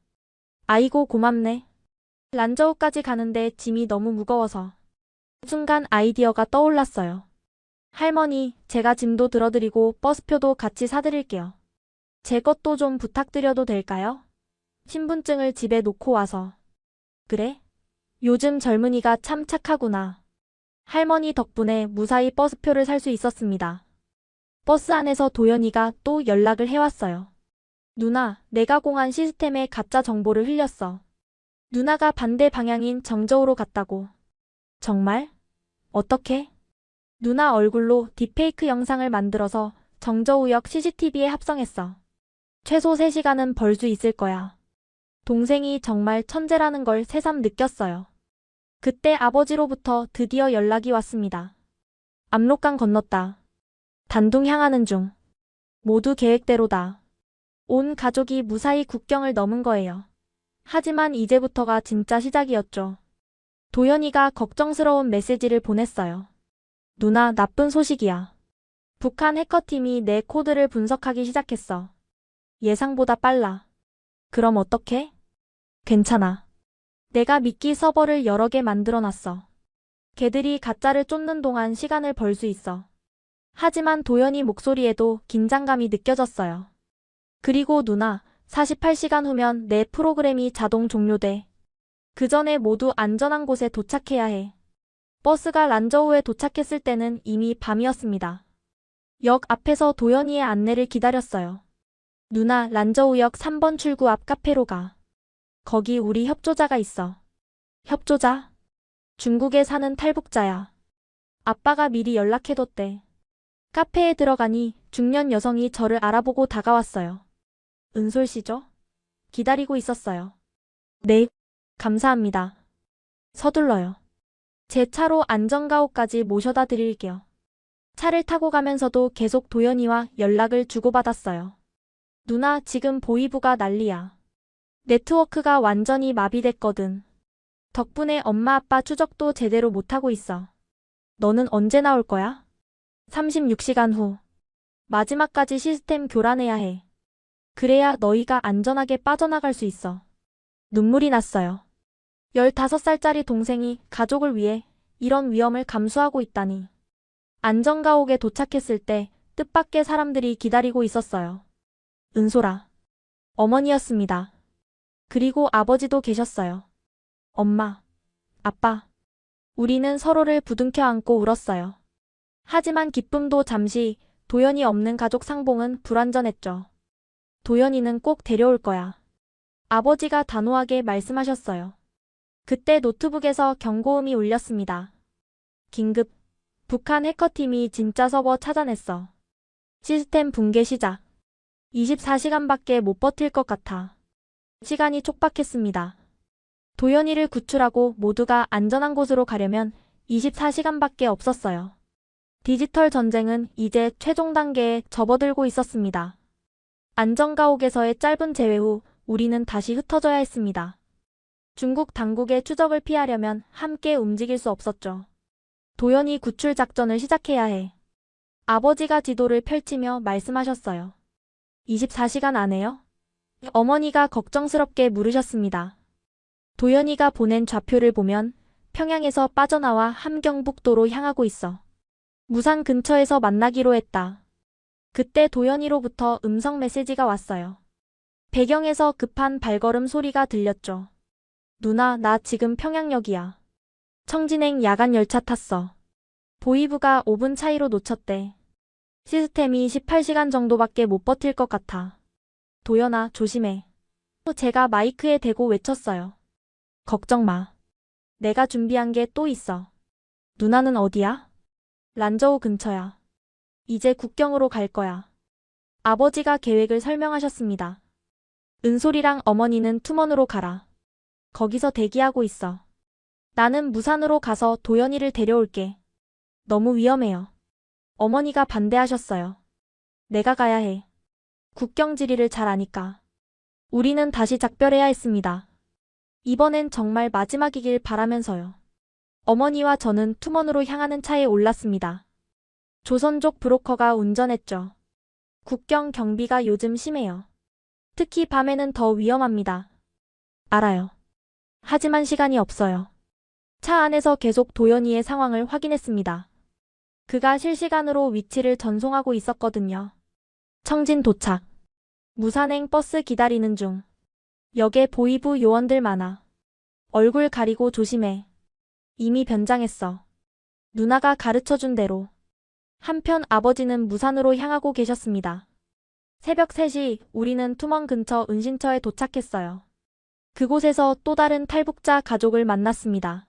아이고, 고맙네. 란저우까지 가는데 짐이 너무 무거워서. 순간 아이디어가 떠올랐어요. 할머니, 제가 짐도 들어드리고 버스표도 같이 사드릴게요. 제 것도 좀 부탁드려도 될까요? 신분증을 집에 놓고 와서. 그래? 요즘 젊은이가 참 착하구나. 할머니 덕분에 무사히 버스표를 살 수 있었습니다. 버스 안에서 도연이가 또 연락을 해왔어요. 누나, 내가 공안 시스템에 가짜 정보를 흘렸어. 누나가 반대 방향인 정저우로 갔다고. 정말? 어떻게? 누나 얼굴로 딥페이크 영상을 만들어서 정저우역 CCTV에 합성했어. 최소 3시간은 벌 수 있을 거야. 동생이 정말 천재라는 걸 새삼 느꼈어요. 그때 아버지로부터 드디어 연락이 왔습니다. 압록강 건넜다. 단둥 향하는 중. 모두 계획대로다. 온 가족이 무사히 국경을 넘은 거예요. 하지만 이제부터가 진짜 시작이었죠. 도연이가 걱정스러운 메시지를 보냈어요. 누나, 나쁜 소식이야. 북한 해커팀이 내 코드를 분석하기 시작했어. 예상보다 빨라. 그럼 어떡해? 괜찮아. 내가 미끼 서버를 여러 개 만들어놨어. 걔들이 가짜를 쫓는 동안 시간을 벌 수 있어. 하지만 도연이 목소리에도 긴장감이 느껴졌어요. 그리고 누나, 48시간 후면 내 프로그램이 자동 종료돼. 그 전에 모두 안전한 곳에 도착해야 해. 버스가 란저우에 도착했을 때는 이미 밤이었습니다. 역 앞에서 도연이의 안내를 기다렸어요. 누나, 란저우역 3번 출구 앞 카페로 가. 거기 우리 협조자가 있어. 협조자? 중국에 사는 탈북자야. 아빠가 미리 연락해뒀대. 카페에 들어가니 중년 여성이 저를 알아보고 다가왔어요. 은솔 씨죠? 기다리고 있었어요. 네, 감사합니다. 서둘러요. 제 차로 안전가옥까지 모셔다 드릴게요. 차를 타고 가면서도 계속 도연이와 연락을 주고받았어요. 누나, 지금 보이부가 난리야. 네트워크가 완전히 마비됐거든. 덕분에 엄마 아빠 추적도 제대로 못하고 있어. 너는 언제 나올 거야? 36시간 후. 마지막까지 시스템 교란해야 해. 그래야 너희가 안전하게 빠져나갈 수 있어. 눈물이 났어요. 15살짜리 동생이 가족을 위해 이런 위험을 감수하고 있다니. 안전가옥에 도착했을 때 뜻밖의 사람들이 기다리고 있었어요. 은솔아. 어머니였습니다. 그리고 아버지도 계셨어요. 엄마, 아빠. 우리는 서로를 부둥켜 안고 울었어요. 하지만 기쁨도 잠시, 도연이 없는 가족 상봉은 불완전했죠. 도연이는 꼭 데려올 거야. 아버지가 단호하게 말씀하셨어요. 그때 노트북에서 경고음이 울렸습니다. 긴급. 북한 해커팀이 진짜 서버 찾아냈어. 시스템 붕괴 시작. 24시간밖에 못 버틸 것 같아. 시간이 촉박했습니다. 도연이를 구출하고 모두가 안전한 곳으로 가려면 24시간밖에 없었어요. 디지털 전쟁은 이제 최종 단계에 접어들고 있었습니다. 안전가옥에서의 짧은 제외 후 우리는 다시 흩어져야 했습니다. 중국 당국의 추적을 피하려면 함께 움직일 수 없었죠. 도연이 구출 작전을 시작해야 해. 아버지가 지도를 펼치며 말씀하셨어요. 24시간 안에요? 어머니가 걱정스럽게 물으셨습니다. 도연이가 보낸 좌표를 보면 평양에서 빠져나와 함경북도로 향하고 있어. 무산 근처에서 만나기로 했다. 그때 도연이로부터 음성 메시지가 왔어요. 배경에서 급한 발걸음 소리가 들렸죠. 누나, 나 지금 평양역이야. 청진행 야간 열차 탔어. 보이부가 5분 차이로 놓쳤대. 시스템이 18시간 정도밖에 못 버틸 것 같아. 도연아, 조심해. 제가 마이크에 대고 외쳤어요. 걱정 마. 내가 준비한 게 또 있어. 누나는 어디야? 란저우 근처야. 이제 국경으로 갈 거야. 아버지가 계획을 설명하셨습니다. 은솔이랑 어머니는 투먼으로 가라. 거기서 대기하고 있어. 나는 무산으로 가서 도연이를 데려올게. 너무 위험해요. 어머니가 반대하셨어요. 내가 가야 해. 국경 지리를 잘 아니까. 우리는 다시 작별해야 했습니다. 이번엔 정말 마지막이길 바라면서요. 어머니와 저는 투먼으로 향하는 차에 올랐습니다. 조선족 브로커가 운전했죠. 국경 경비가 요즘 심해요. 특히 밤에는 더 위험합니다. 알아요. 하지만 시간이 없어요. 차 안에서 계속 도연이의 상황을 확인했습니다. 그가 실시간으로 위치를 전송하고 있었거든요. 청진 도착. 무산행 버스 기다리는 중. 역에 보이부 요원들 많아. 얼굴 가리고 조심해. 이미 변장했어. 누나가 가르쳐준 대로. 한편 아버지는 무산으로 향하고 계셨습니다. 새벽 3시 우리는 투먼 근처 은신처에 도착했어요. 그곳에서 또 다른 탈북자 가족을 만났습니다.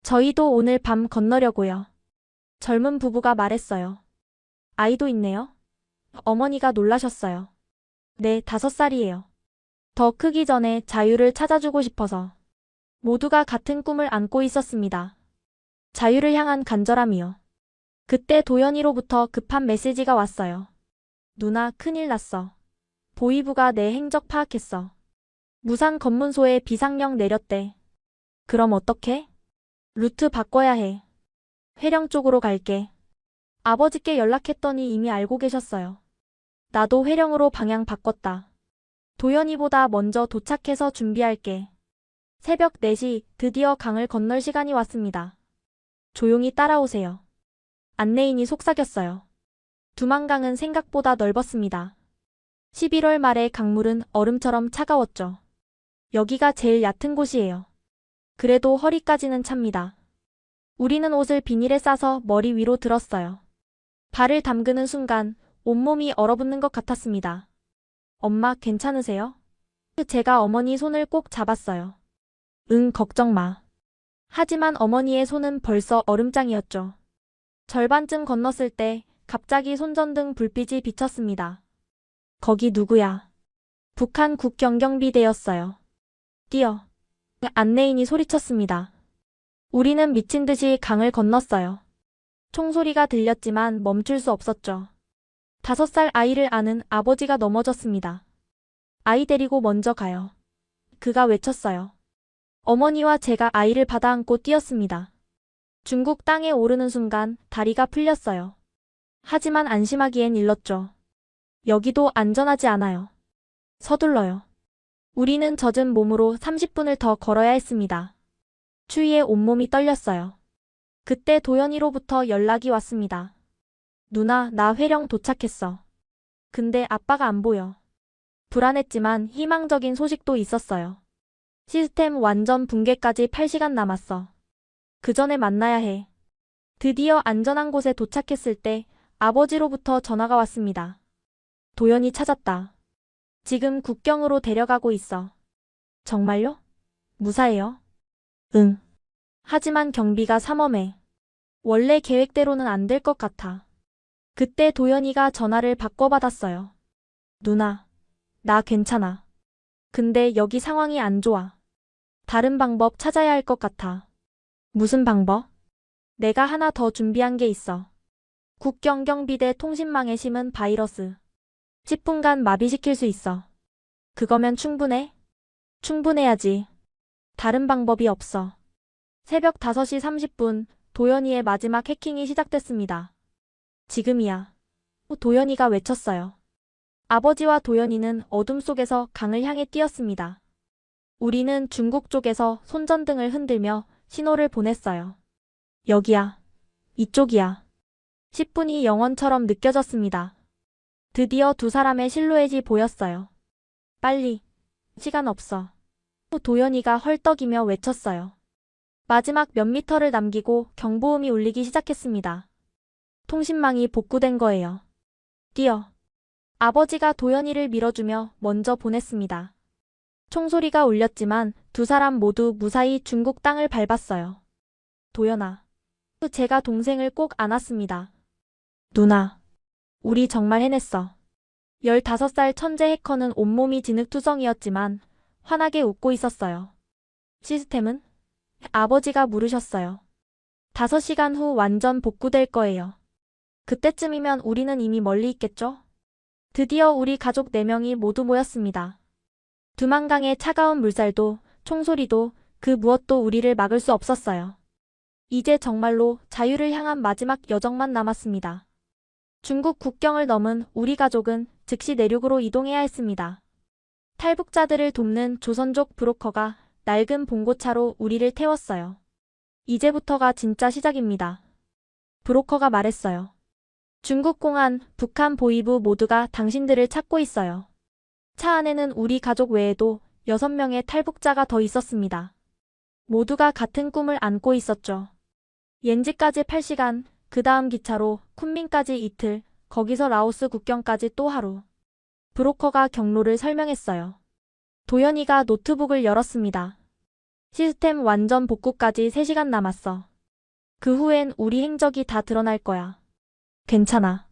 저희도 오늘 밤 건너려고요. 젊은 부부가 말했어요. 아이도 있네요. 어머니가 놀라셨어요. 네, 5살이에요. 더 크기 전에 자유를 찾아주고 싶어서. 모두가 같은 꿈을 안고 있었습니다. 자유를 향한 간절함이요. 그때 도연이로부터 급한 메시지가 왔어요. 누나, 큰일 났어. 보이부가 내 행적 파악했어. 무산 검문소에 비상령 내렸대. 그럼 어떡해? 루트 바꿔야 해. 회령 쪽으로 갈게. 아버지께 연락했더니 이미 알고 계셨어요. 나도 회령으로 방향 바꿨다. 도연이보다 먼저 도착해서 준비할게. 새벽 4시 드디어 강을 건널 시간이 왔습니다. 조용히 따라오세요. 안내인이 속삭였어요. 두만강은 생각보다 넓었습니다. 11월 말에 강물은 얼음처럼 차가웠죠. 여기가 제일 얕은 곳이에요. 그래도 허리까지는 찹니다. 우리는 옷을 비닐에 싸서 머리 위로 들었어요. 발을 담그는 순간 온몸이 얼어붙는 것 같았습니다. 엄마, 괜찮으세요? 제가 어머니 손을 꼭 잡았어요. 응, 걱정 마. 하지만 어머니의 손은 벌써 얼음장이었죠. 절반쯤 건넜을 때 갑자기 손전등 불빛이 비쳤습니다. 거기 누구야? 북한 국경경비대였어요. 뛰어. 안내인이 소리쳤습니다. 우리는 미친 듯이 강을 건넜어요. 총소리가 들렸지만 멈출 수 없었죠. 5살 아이를 아는 아버지가 넘어졌습니다. 아이 데리고 먼저 가요. 그가 외쳤어요. 어머니와 제가 아이를 받아안고 뛰었습니다. 중국 땅에 오르는 순간 다리가 풀렸어요. 하지만 안심하기엔 일렀죠. 여기도 안전하지 않아요. 서둘러요. 우리는 젖은 몸으로 30분을 더 걸어야 했습니다. 추위에 온몸이 떨렸어요. 그때 도연이로부터 연락이 왔습니다. 누나, 나 회령 도착했어. 근데 아빠가 안 보여. 불안했지만 희망적인 소식도 있었어요. 시스템 완전 붕괴까지 8시간 남았어. 그 전에 만나야 해. 드디어 안전한 곳에 도착했을 때 아버지로부터 전화가 왔습니다. 도연이 찾았다. 지금 국경으로 데려가고 있어. 정말요? 무사해요? 응. 하지만 경비가 삼엄해. 원래 계획대로는 안 될 것 같아. 그때 도연이가 전화를 바꿔받았어요. 누나, 나 괜찮아. 근데 여기 상황이 안 좋아. 다른 방법 찾아야 할 것 같아. 무슨 방법? 내가 하나 더 준비한 게 있어. 국경경비대 통신망에 심은 바이러스. 10분간 마비시킬 수 있어. 그거면 충분해? 충분해야지. 다른 방법이 없어. 새벽 5시 30분, 도연이의 마지막 해킹이 시작됐습니다. 지금이야. 도연이가 외쳤어요. 아버지와 도연이는 어둠 속에서 강을 향해 뛰었습니다. 우리는 중국 쪽에서 손전등을 흔들며 신호를 보냈어요. 여기야. 이쪽이야. 10분이 영원처럼 느껴졌습니다. 드디어 두 사람의 실루엣이 보였어요. 빨리. 시간 없어. 도연이가 헐떡이며 외쳤어요. 마지막 몇 미터를 남기고 경보음이 울리기 시작했습니다. 통신망이 복구된 거예요. 뛰어. 아버지가 도연이를 밀어주며 먼저 보냈습니다. 총소리가 울렸지만 두 사람 모두 무사히 중국 땅을 밟았어요. 도연아. 제가 동생을 꼭 안았습니다. 누나. 우리 정말 해냈어. 15살 천재 해커는 온몸이 진흙투성이었지만 환하게 웃고 있었어요. 시스템은? 아버지가 물으셨어요. 5시간 후 완전 복구될 거예요. 그때쯤이면 우리는 이미 멀리 있겠죠? 드디어 우리 가족 4명이 모두 모였습니다. 두만강의 차가운 물살도, 총소리도, 그 무엇도 우리를 막을 수 없었어요. 이제 정말로 자유를 향한 마지막 여정만 남았습니다. 중국 국경을 넘은 우리 가족은 즉시 내륙으로 이동해야 했습니다. 탈북자들을 돕는 조선족 브로커가 낡은 봉고차로 우리를 태웠어요. 이제부터가 진짜 시작입니다. 브로커가 말했어요. 중국 공안, 북한 보위부 모두가 당신들을 찾고 있어요. 차 안에는 우리 가족 외에도 6명의 탈북자가 더 있었습니다. 모두가 같은 꿈을 안고 있었죠. 옌지까지 8시간, 그 다음 기차로 쿤민까지 이틀, 거기서 라오스 국경까지 또 하루. 브로커가 경로를 설명했어요. 도연이가 노트북을 열었습니다. 시스템 완전 복구까지 3시간 남았어. 그 후엔 우리 행적이 다 드러날 거야. 괜찮아.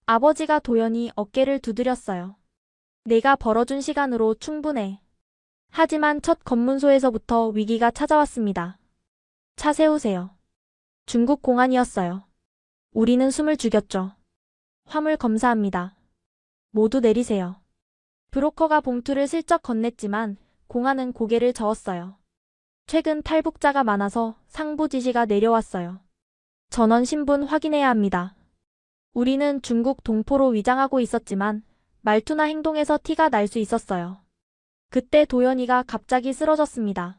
아버지가 도연이 어깨를 두드렸어요. 내가 벌어준 시간으로 충분해. 하지만 첫 검문소에서부터 위기가 찾아왔습니다. 차 세우세요. 중국 공안이었어요. 우리는 숨을 죽였죠. 화물 검사합니다. 모두 내리세요. 브로커가 봉투를 슬쩍 건넸지만 공안은 고개를 저었어요. 최근 탈북자가 많아서 상부 지시가 내려왔어요. 전원 신분 확인해야 합니다. 우리는 중국 동포로 위장하고 있었지만 말투나 행동에서 티가 날 수 있었어요. 그때 도연이가 갑자기 쓰러졌습니다.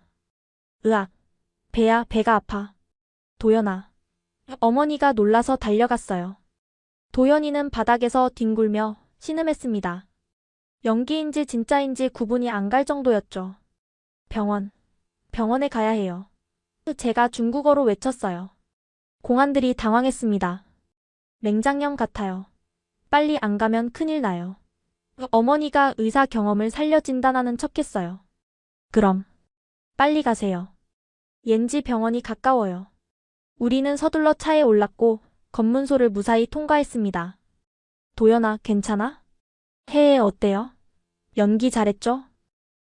으악. 배가 아파. 도연아. 어머니가 놀라서 달려갔어요. 도연이는 바닥에서 뒹굴며 신음했습니다. 연기인지 진짜인지 구분이 안 갈 정도였죠. 병원에 가야 해요. 제가 중국어로 외쳤어요. 공안들이 당황했습니다. 맹장염 같아요. 빨리 안 가면 큰일 나요. 어머니가 의사 경험을 살려 진단하는 척했어요. 그럼 빨리 가세요. 옌지 병원이 가까워요. 우리는 서둘러 차에 올랐고 검문소를 무사히 통과했습니다. 도연아, 괜찮아? 해에 어때요? 연기 잘했죠?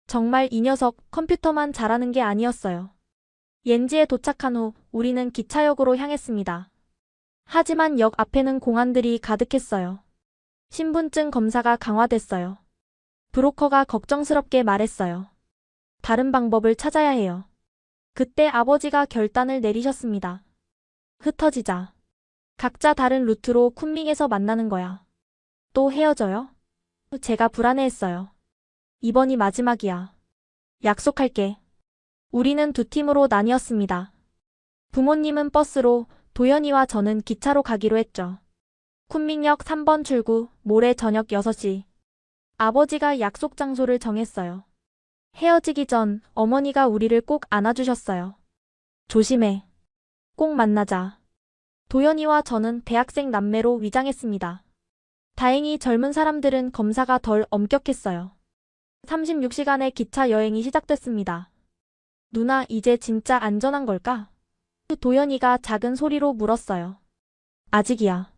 정말 이 녀석 컴퓨터만 잘하는 게 아니었어요. 옌지에 도착한 후 우리는 기차역으로 향했습니다. 하지만 역 앞에는 공안들이 가득했어요. 신분증 검사가 강화됐어요. 브로커가 걱정스럽게 말했어요. 다른 방법을 찾아야 해요. 그때 아버지가 결단을 내리셨습니다. 흩어지자. 각자 다른 루트로 쿤밍에서 만나는 거야. 또 헤어져요? 제가 불안해했어요. 이번이 마지막이야. 약속할게. 우리는 두 팀으로 나뉘었습니다. 부모님은 버스로, 도연이와 저는 기차로 가기로 했죠. 쿤밍역 3번 출구, 모레 저녁 6시. 아버지가 약속 장소를 정했어요. 헤어지기 전 어머니가 우리를 꼭 안아주셨어요. 조심해. 꼭 만나자. 도연이와 저는 대학생 남매로 위장했습니다. 다행히 젊은 사람들은 검사가 덜 엄격했어요. 36시간의 기차 여행이 시작됐습니다. 누나, 이제 진짜 안전한 걸까? 도연이가 작은 소리로 물었어요. 아직이야.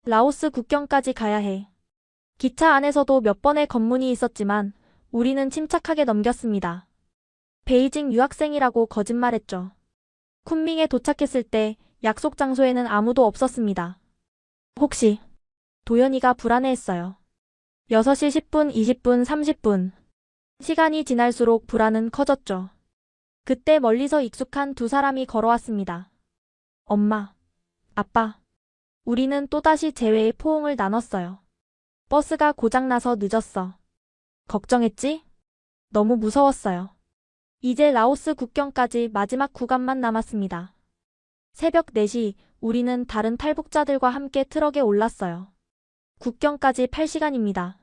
라오스 국경까지 가야 해. 기차 안에서도 몇 번의 검문이 있었지만 우리는 침착하게 넘겼습니다. 베이징 유학생이라고 거짓말했죠. 쿤밍에 도착했을 때 약속 장소에는 아무도 없었습니다. 혹시 도연이가 불안해했어요. 6시 10분, 20분, 30분. 시간이 지날수록 불안은 커졌죠. 그때 멀리서 익숙한 두 사람이 걸어왔습니다. 엄마, 아빠. 우리는 또다시 재회의 포옹을 나눴어요. 버스가 고장나서 늦었어. 걱정했지? 너무 무서웠어요. 이제 라오스 국경까지 마지막 구간만 남았습니다. 새벽 4시 우리는 다른 탈북자들과 함께 트럭에 올랐어요. 국경까지 8시간입니다.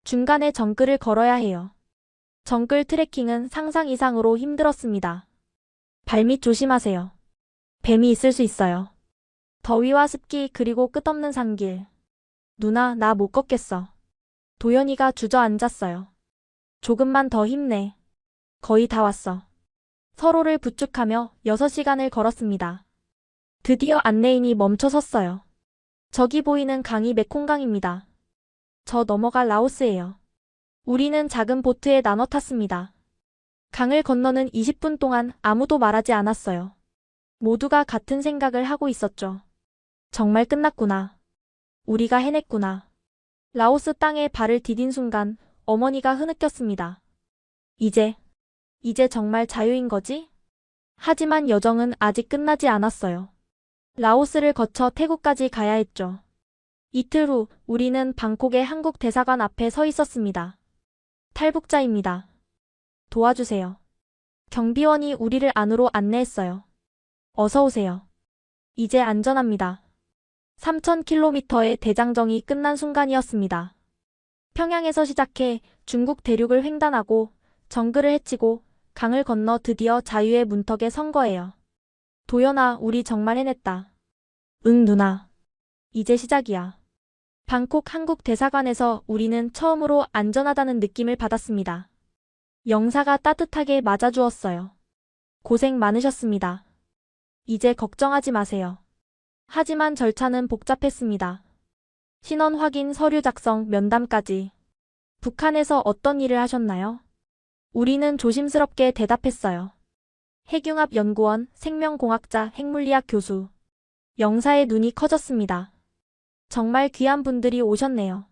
중간에 정글을 걸어야 해요. 정글 트레킹은 상상 이상으로 힘들었습니다. 발밑 조심하세요. 뱀이 있을 수 있어요. 더위와 습기 그리고 끝없는 산길. 누나, 나 못 걷겠어. 도연이가 주저앉았어요. 조금만 더 힘내. 거의 다 왔어. 서로를 부축하며 6시간을 걸었습니다. 드디어 안내인이 멈춰 섰어요. 저기 보이는 강이 메콩강입니다. 저 너머가 라오스예요. 우리는 작은 보트에 나눠 탔습니다. 강을 건너는 20분 동안 아무도 말하지 않았어요. 모두가 같은 생각을 하고 있었죠. 정말 끝났구나. 우리가 해냈구나. 라오스 땅에 발을 디딘 순간 어머니가 흐느꼈습니다. 이제 정말 자유인 거지? 하지만 여정은 아직 끝나지 않았어요. 라오스를 거쳐 태국까지 가야 했죠. 이틀 후 우리는 방콕의 한국 대사관 앞에 서 있었습니다. 탈북자입니다. 도와주세요. 경비원이 우리를 안으로 안내했어요. 어서 오세요. 이제 안전합니다. 3,000km의 대장정이 끝난 순간이었습니다. 평양에서 시작해 중국 대륙을 횡단하고 정글을 헤치고 강을 건너 드디어 자유의 문턱에 선 거예요. 도연아, 우리 정말 해냈다. 응, 누나. 이제 시작이야. 방콕 한국 대사관에서 우리는 처음으로 안전하다는 느낌을 받았습니다. 영사가 따뜻하게 맞아주었어요. 고생 많으셨습니다. 이제 걱정하지 마세요. 하지만 절차는 복잡했습니다. 신원 확인, 서류 작성, 면담까지. 북한에서 어떤 일을 하셨나요? 우리는 조심스럽게 대답했어요. 핵융합연구원, 생명공학자, 핵물리학 교수. 영사의 눈이 커졌습니다. 정말 귀한 분들이 오셨네요.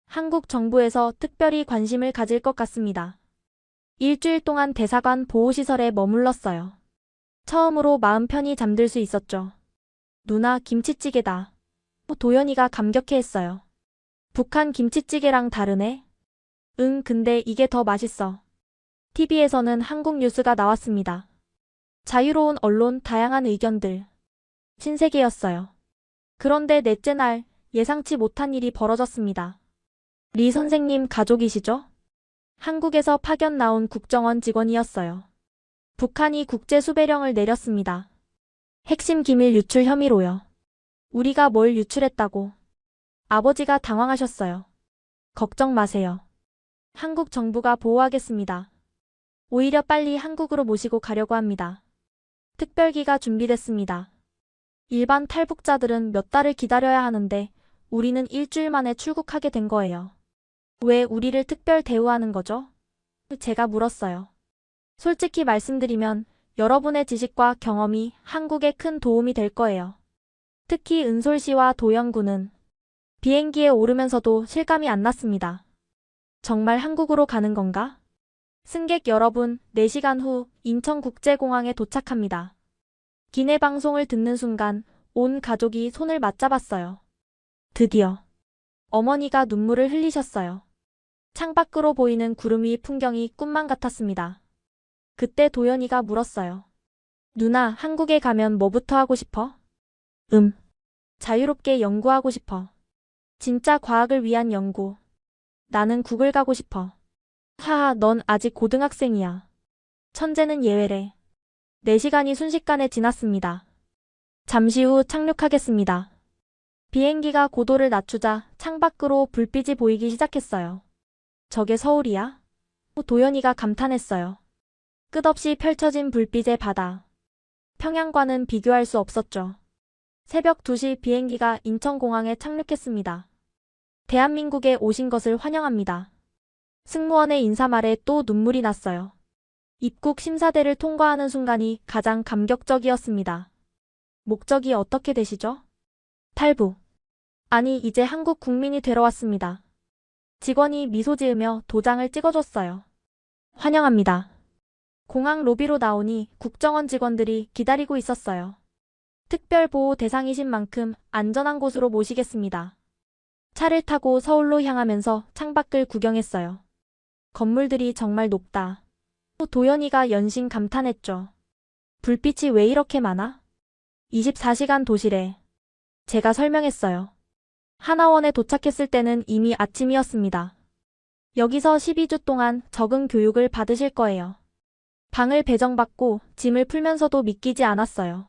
한국 정부에서 특별히 관심을 가질 것 같습니다. 일주일 동안 대사관 보호시설에 머물렀어요. 처음으로 마음 편히 잠들 수 있었죠. 누나, 김치찌개다. 도연이가 감격해했어요. 북한 김치찌개랑 다르네? 응, 근데 이게 더 맛있어. TV에서는 한국 뉴스가 나왔습니다. 자유로운 언론, 다양한 의견들. 신세계였어요. 그런데 넷째 날, 예상치 못한 일이 벌어졌습니다. 리 선생님 가족이시죠? 한국에서 파견 나온 국정원 직원이었어요. 북한이 국제 수배령을 내렸습니다. 핵심 기밀 유출 혐의로요. 우리가 뭘 유출했다고? 아버지가 당황하셨어요. 걱정 마세요. 한국 정부가 보호하겠습니다. 오히려 빨리 한국으로 모시고 가려고 합니다. 특별기가 준비됐습니다. 일반 탈북자들은 몇 달을 기다려야 하는데 우리는 일주일 만에 출국하게 된 거예요. 왜 우리를 특별 대우하는 거죠? 제가 물었어요. 솔직히 말씀드리면 여러분의 지식과 경험이 한국에 큰 도움이 될 거예요. 특히 은솔 씨와 도영 군은 비행기에 오르면서도 실감이 안 났습니다. 정말 한국으로 가는 건가? 승객 여러분, 4시간 후 인천국제공항에 도착합니다. 기내 방송을 듣는 순간 온 가족이 손을 맞잡았어요. 드디어 어머니가 눈물을 흘리셨어요. 창밖으로 보이는 구름 위 풍경이 꿈만 같았습니다. 그때 도연이가 물었어요. 누나, 한국에 가면 뭐부터 하고 싶어? 자유롭게 연구하고 싶어. 진짜 과학을 위한 연구. 나는 국을 가고 싶어. 하하, 넌 아직 고등학생이야. 천재는 예외래. 4시간이 순식간에 지났습니다. 잠시 후 착륙하겠습니다. 비행기가 고도를 낮추자 창밖으로 불빛이 보이기 시작했어요. 저게 서울이야? 도연이가 감탄했어요. 끝없이 펼쳐진 불빛의 바다. 평양과는 비교할 수 없었죠. 새벽 2시 비행기가 인천공항에 착륙했습니다. 대한민국에 오신 것을 환영합니다. 승무원의 인사말에 또 눈물이 났어요. 입국 심사대를 통과하는 순간이 가장 감격적이었습니다. 목적이 어떻게 되시죠? 탈북. 아니, 이제 한국 국민이 되러 왔습니다. 직원이 미소 지으며 도장을 찍어줬어요. 환영합니다. 공항 로비로 나오니 국정원 직원들이 기다리고 있었어요. 특별보호 대상이신 만큼 안전한 곳으로 모시겠습니다. 차를 타고 서울로 향하면서 창밖을 구경했어요. 건물들이 정말 높다. 도연이가 연신 감탄했죠. 불빛이 왜 이렇게 많아? 24시간 도시래. 제가 설명했어요. 하나원에 도착했을 때는 이미 아침이었습니다. 여기서 12주 동안 적응 교육을 받으실 거예요. 방을 배정받고 짐을 풀면서도 믿기지 않았어요.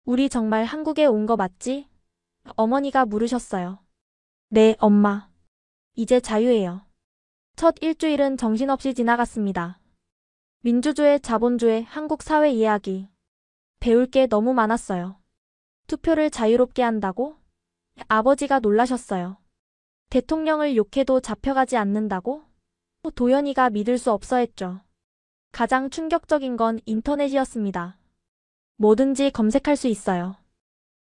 우리 정말 한국에 온 거 맞지? 어머니가 물으셨어요. 네, 엄마. 이제 자유예요. 첫 일주일은 정신없이 지나갔습니다. 민주주의, 자본주의, 한국 사회 이야기. 배울 게 너무 많았어요. 투표를 자유롭게 한다고? 아버지가 놀라셨어요. 대통령을 욕해도 잡혀가지 않는다고? 도연이가 믿을 수 없어 했죠. 가장 충격적인 건 인터넷이었습니다. 뭐든지 검색할 수 있어요.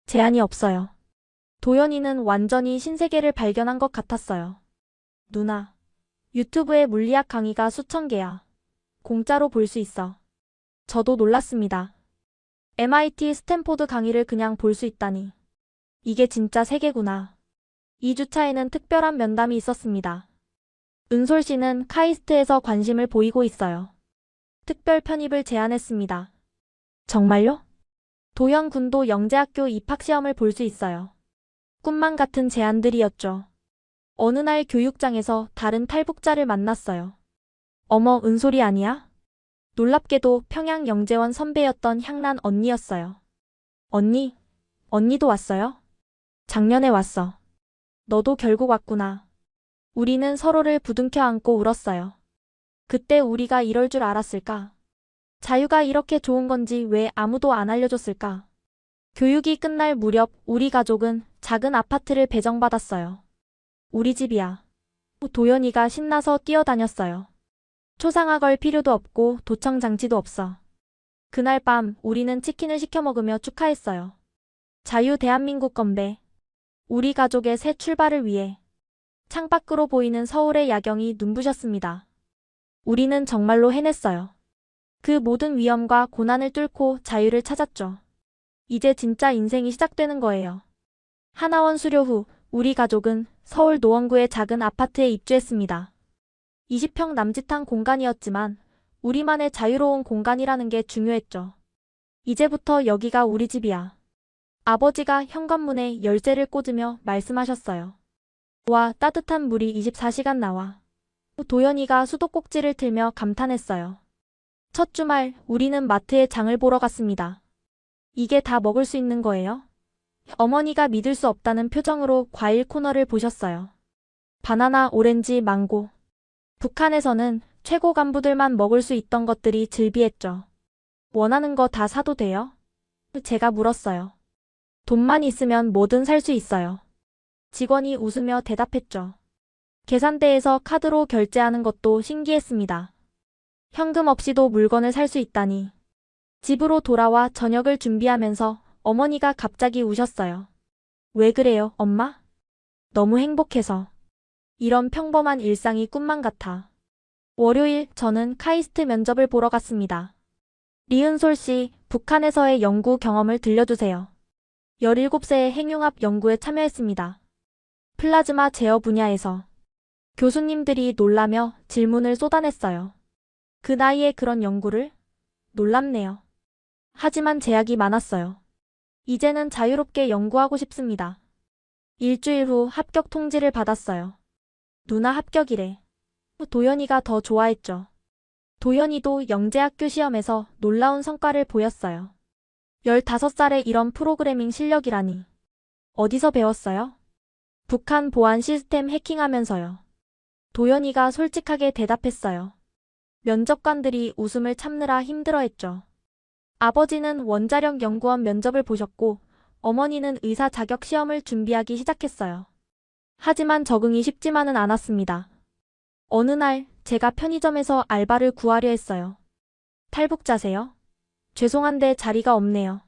제한이 없어요. 도연이는 완전히 신세계를 발견한 것 같았어요. 누나, 유튜브에 물리학 강의가 수천 개야. 공짜로 볼 수 있어. 저도 놀랐습니다. MIT 스탠포드 강의를 그냥 볼 수 있다니. 이게 진짜 세계구나. 2주차에는 특별한 면담이 있었습니다. 은솔 씨는 카이스트에서 관심을 보이고 있어요. 특별 편입을 제안했습니다. 정말요? 도영 군도 영재학교 입학시험을 볼 수 있어요. 꿈만 같은 제안들이었죠. 어느 날 교육장에서 다른 탈북자를 만났어요. 어머, 은솔이 아니야? 놀랍게도 평양 영재원 선배였던 향란 언니였어요. 언니? 언니도 왔어요? 작년에 왔어. 너도 결국 왔구나. 우리는 서로를 부둥켜 안고 울었어요. 그때 우리가 이럴 줄 알았을까? 자유가 이렇게 좋은 건지 왜 아무도 안 알려줬을까? 교육이 끝날 무렵 우리 가족은 작은 아파트를 배정받았어요. 우리 집이야. 도연이가 신나서 뛰어다녔어요. 초상화 걸 필요도 없고 도청 장치도 없어. 그날 밤 우리는 치킨을 시켜 먹으며 축하했어요. 자유 대한민국 건배. 우리 가족의 새 출발을 위해. 창밖으로 보이는 서울의 야경이 눈부셨습니다. 우리는 정말로 해냈어요. 그 모든 위험과 고난을 뚫고 자유를 찾았죠. 이제 진짜 인생이 시작되는 거예요. 하나원 수료 후 우리 가족은 서울 노원구의 작은 아파트에 입주했습니다. 20평 남짓한 공간이었지만 우리만의 자유로운 공간이라는 게 중요했죠. 이제부터 여기가 우리 집이야. 아버지가 현관문에 열쇠를 꽂으며 말씀하셨어요. 와, 따뜻한 물이 24시간 나와. 도연이가 수도꼭지를 틀며 감탄했어요. 첫 주말 우리는 마트에 장을 보러 갔습니다. 이게 다 먹을 수 있는 거예요? 어머니가 믿을 수 없다는 표정으로 과일 코너를 보셨어요. 바나나, 오렌지, 망고. 북한에서는 최고 간부들만 먹을 수 있던 것들이 즐비했죠. 원하는 거 다 사도 돼요? 제가 물었어요. 돈만 있으면 뭐든 살 수 있어요. 직원이 웃으며 대답했죠. 계산대에서 카드로 결제하는 것도 신기했습니다. 현금 없이도 물건을 살 수 있다니. 집으로 돌아와 저녁을 준비하면서 어머니가 갑자기 우셨어요. 왜 그래요, 엄마? 너무 행복해서. 이런 평범한 일상이 꿈만 같아. 월요일 저는 카이스트 면접을 보러 갔습니다. 리은솔 씨, 북한에서의 연구 경험을 들려주세요. 17세의 핵융합 연구에 참여했습니다. 플라즈마 제어 분야에서. 교수님들이 놀라며 질문을 쏟아냈어요. 그 나이에 그런 연구를? 놀랍네요. 하지만 제약이 많았어요. 이제는 자유롭게 연구하고 싶습니다. 일주일 후 합격 통지를 받았어요. 누나 합격이래. 도연이가 더 좋아했죠. 도연이도 영재학교 시험에서 놀라운 성과를 보였어요. 15살에 이런 프로그래밍 실력이라니. 어디서 배웠어요? 북한 보안 시스템 해킹하면서요. 도연이가 솔직하게 대답했어요. 면접관들이 웃음을 참느라 힘들어했죠. 아버지는 원자력 연구원 면접을 보셨고 어머니는 의사 자격 시험을 준비하기 시작했어요. 하지만 적응이 쉽지만은 않았습니다. 어느 날 제가 편의점에서 알바를 구하려 했어요. 탈북자세요? 죄송한데 자리가 없네요.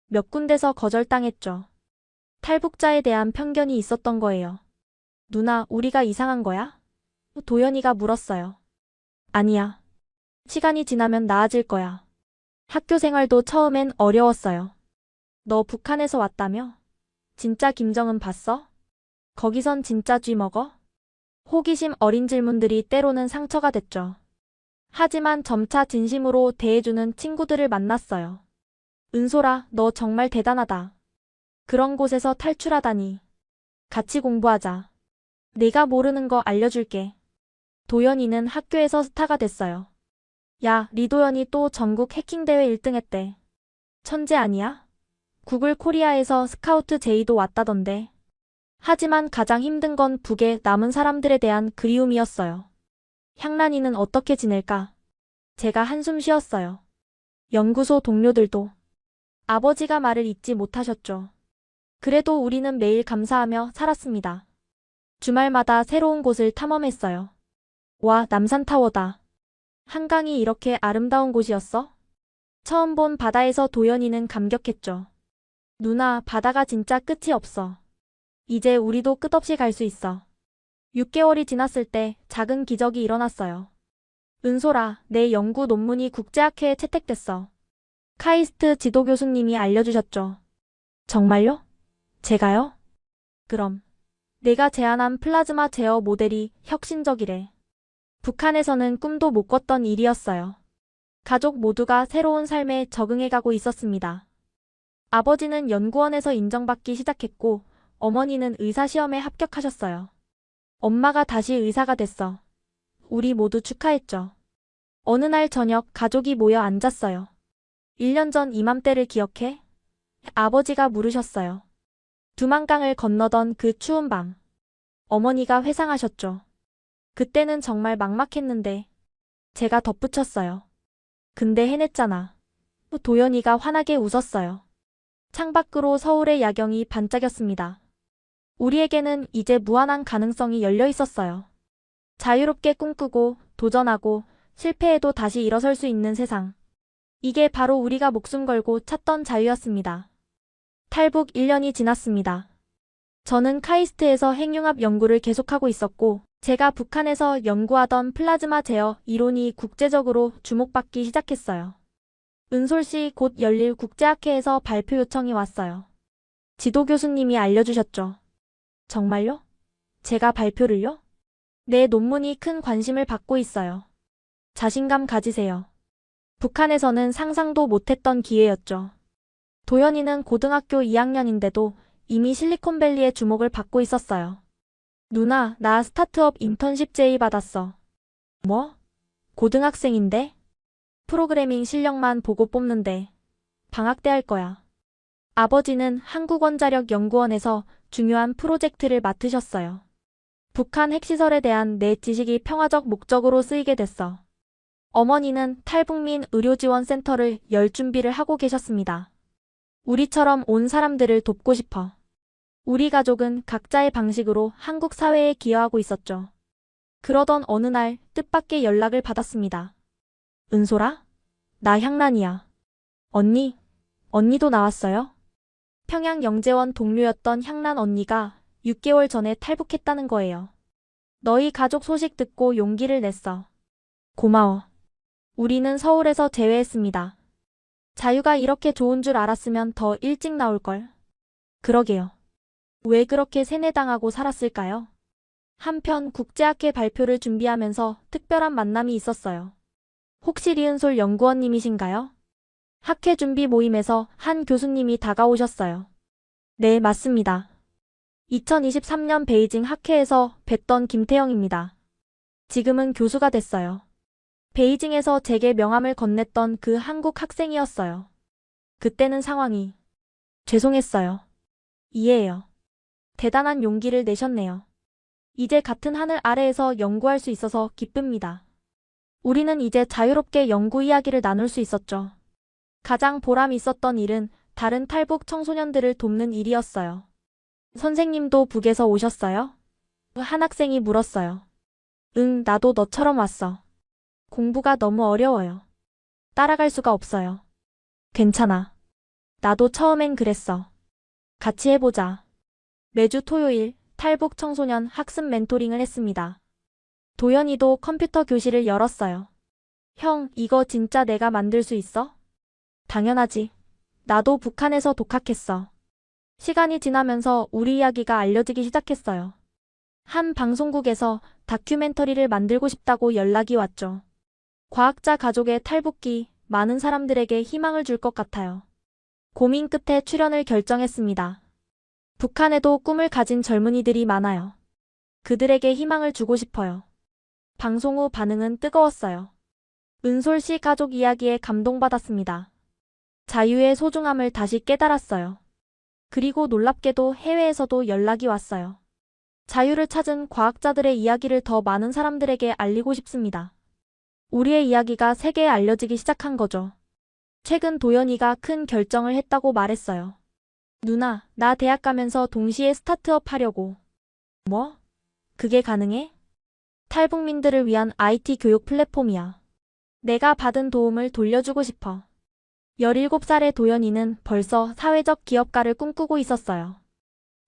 몇 군데서 거절당했죠. 탈북자에 대한 편견이 있었던 거예요. 누나, 우리가 이상한 거야? 도연이가 물었어요. 아니야. 시간이 지나면 나아질 거야. 학교 생활도 처음엔 어려웠어요. 너 북한에서 왔다며? 진짜 김정은 봤어? 거기선 진짜 쥐 먹어? 호기심 어린 질문들이 때로는 상처가 됐죠. 하지만 점차 진심으로 대해주는 친구들을 만났어요. 은솔아, 너 정말 대단하다. 그런 곳에서 탈출하다니. 같이 공부하자. 내가 모르는 거 알려줄게. 도연이는 학교에서 스타가 됐어요. 야, 리도연이 또 전국 해킹대회 1등 했대. 천재 아니야? 구글 코리아에서 스카우트 제의도 왔다던데. 하지만 가장 힘든 건 북에 남은 사람들에 대한 그리움이었어요. 향란이는 어떻게 지낼까? 제가 한숨 쉬었어요. 연구소 동료들도. 아버지가 말을 잊지 못하셨죠. 그래도 우리는 매일 감사하며 살았습니다. 주말마다 새로운 곳을 탐험했어요. 와, 남산타워다. 한강이 이렇게 아름다운 곳이었어? 처음 본 바다에서 도연이는 감격했죠. 누나, 바다가 진짜 끝이 없어. 이제 우리도 끝없이 갈 수 있어. 6개월이 지났을 때 작은 기적이 일어났어요. 은솔아, 내 연구 논문이 국제학회에 채택됐어. 카이스트 지도 교수님이 알려주셨죠. 정말요? 제가요? 그럼. 내가 제안한 플라즈마 제어 모델이 혁신적이래. 북한에서는 꿈도 못 꿨던 일이었어요. 가족 모두가 새로운 삶에 적응해가고 있었습니다. 아버지는 연구원에서 인정받기 시작했고 어머니는 의사시험에 합격하셨어요. 엄마가 다시 의사가 됐어. 우리 모두 축하했죠. 어느 날 저녁 가족이 모여 앉았어요. 1년 전 이맘때를 기억해? 아버지가 물으셨어요. 두만강을 건너던 그 추운 밤. 어머니가 회상하셨죠. 그때는 정말 막막했는데 제가 덧붙였어요. 근데 해냈잖아. 도연이가 환하게 웃었어요. 창밖으로 서울의 야경이 반짝였습니다. 우리에게는 이제 무한한 가능성이 열려 있었어요. 자유롭게 꿈꾸고 도전하고 실패해도 다시 일어설 수 있는 세상. 이게 바로 우리가 목숨 걸고 찾던 자유였습니다. 탈북 1년이 지났습니다. 저는 카이스트에서 핵융합 연구를 계속하고 있었고 제가 북한에서 연구하던 플라즈마 제어 이론이 국제적으로 주목받기 시작했어요. 은솔 씨, 곧 열릴 국제학회에서 발표 요청이 왔어요. 지도 교수님이 알려주셨죠. 정말요? 제가 발표를요? 내 논문이 큰 관심을 받고 있어요. 자신감 가지세요. 북한에서는 상상도 못했던 기회였죠. 도연이는 고등학교 2학년인데도 이미 실리콘밸리의 주목을 받고 있었어요. 누나, 나 스타트업 인턴십 제의 받았어. 뭐? 고등학생인데? 프로그래밍 실력만 보고 뽑는데. 방학 때 할 거야. 아버지는 한국원자력연구원에서 중요한 프로젝트를 맡으셨어요. 북한 핵시설에 대한 내 지식이 평화적 목적으로 쓰이게 됐어. 어머니는 탈북민 의료지원센터를 열 준비를 하고 계셨습니다. 우리처럼 온 사람들을 돕고 싶어. 우리 가족은 각자의 방식으로 한국 사회에 기여하고 있었죠. 그러던 어느 날 뜻밖의 연락을 받았습니다. 은솔아? 나 향란이야. 언니도 나왔어요? 평양영재원 동료였던 향란 언니가 6개월 전에 탈북했다는 거예요. 너희 가족 소식 듣고 용기를 냈어. 고마워. 우리는 서울에서 재회했습니다. 자유가 이렇게 좋은 줄 알았으면 더 일찍 나올걸. 그러게요. 왜 그렇게 세뇌당하고 살았을까요? 한편 국제학회 발표를 준비하면서 특별한 만남이 있었어요. 혹시 리은솔 연구원님이신가요? 학회 준비 모임에서 한 교수님이 다가오셨어요. 네, 맞습니다. 2023년 베이징 학회에서 뵀던 김태영입니다. 지금은 교수가 됐어요. 베이징에서 제게 명함을 건넸던 그 한국 학생이었어요. 그때는 상황이 죄송했어요. 이해해요. 대단한 용기를 내셨네요. 이제 같은 하늘 아래에서 연구할 수 있어서 기쁩니다. 우리는 이제 자유롭게 연구 이야기를 나눌 수 있었죠. 가장 보람 있었던 일은 다른 탈북 청소년들을 돕는 일이었어요. 선생님도 북에서 오셨어요? 한 학생이 물었어요. 응, 나도 너처럼 왔어. 공부가 너무 어려워요. 따라갈 수가 없어요. 괜찮아. 나도 처음엔 그랬어. 같이 해보자. 매주 토요일 탈북 청소년 학습 멘토링을 했습니다. 도연이도 컴퓨터 교실을 열었어요. 형, 이거 진짜 내가 만들 수 있어? 당연하지. 나도 북한에서 독학했어. 시간이 지나면서 우리 이야기가 알려지기 시작했어요. 한 방송국에서 다큐멘터리를 만들고 싶다고 연락이 왔죠. 과학자 가족의 탈북기, 많은 사람들에게 희망을 줄 것 같아요. 고민 끝에 출연을 결정했습니다. 북한에도 꿈을 가진 젊은이들이 많아요. 그들에게 희망을 주고 싶어요. 방송 후 반응은 뜨거웠어요. 은솔 씨 가족 이야기에 감동받았습니다. 자유의 소중함을 다시 깨달았어요. 그리고 놀랍게도 해외에서도 연락이 왔어요. 자유를 찾은 과학자들의 이야기를 더 많은 사람들에게 알리고 싶습니다. 우리의 이야기가 세계에 알려지기 시작한 거죠. 최근 도연이가 큰 결정을 했다고 말했어요. 누나, 나 대학 가면서 동시에 스타트업 하려고. 뭐? 그게 가능해? 탈북민들을 위한 IT 교육 플랫폼이야. 내가 받은 도움을 돌려주고 싶어. 17살의 도연이는 벌써 사회적 기업가를 꿈꾸고 있었어요.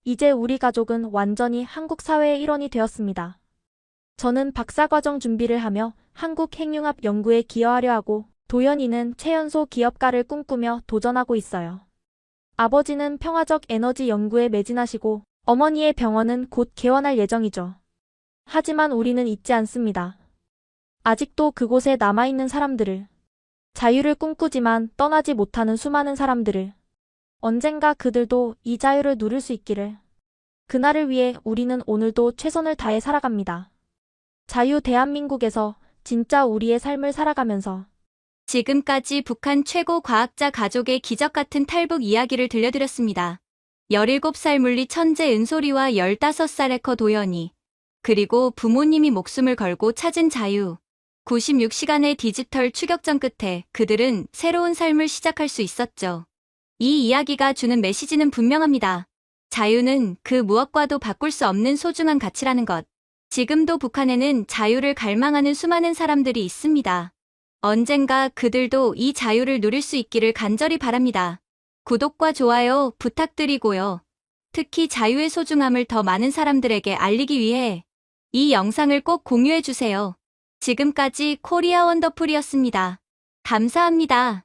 이제 우리 가족은 완전히 한국 사회의 일원이 되었습니다. 저는 박사과정 준비를 하며 한국 핵융합 연구에 기여하려 하고, 도연이는 최연소 기업가를 꿈꾸며 도전하고 있어요. 아버지는 평화적 에너지 연구에 매진하시고, 어머니의 병원은 곧 개원할 예정이죠. 하지만 우리는 잊지 않습니다. 아직도 그곳에 남아있는 사람들을, 자유를 꿈꾸지만 떠나지 못하는 수많은 사람들을, 언젠가 그들도 이 자유를 누릴 수 있기를. 그날을 위해 우리는 오늘도 최선을 다해 살아갑니다. 자유 대한민국에서 진짜 우리의 삶을 살아가면서. 지금까지 북한 최고 과학자 가족의 기적 같은 탈북 이야기를 들려드렸습니다. 17살 물리 천재 은솔이와 15살 해커 도연이, 그리고 부모님이 목숨을 걸고 찾은 자유. 96시간의 디지털 추격전 끝에 그들은 새로운 삶을 시작할 수 있었죠. 이 이야기가 주는 메시지는 분명합니다. 자유는 그 무엇과도 바꿀 수 없는 소중한 가치라는 것. 지금도 북한에는 자유를 갈망하는 수많은 사람들이 있습니다. 언젠가 그들도 이 자유를 누릴 수 있기를 간절히 바랍니다. 구독과 좋아요 부탁드리고요. 특히 자유의 소중함을 더 많은 사람들에게 알리기 위해 이 영상을 꼭 공유해주세요. 지금까지 코리아 원더풀이었습니다. 감사합니다.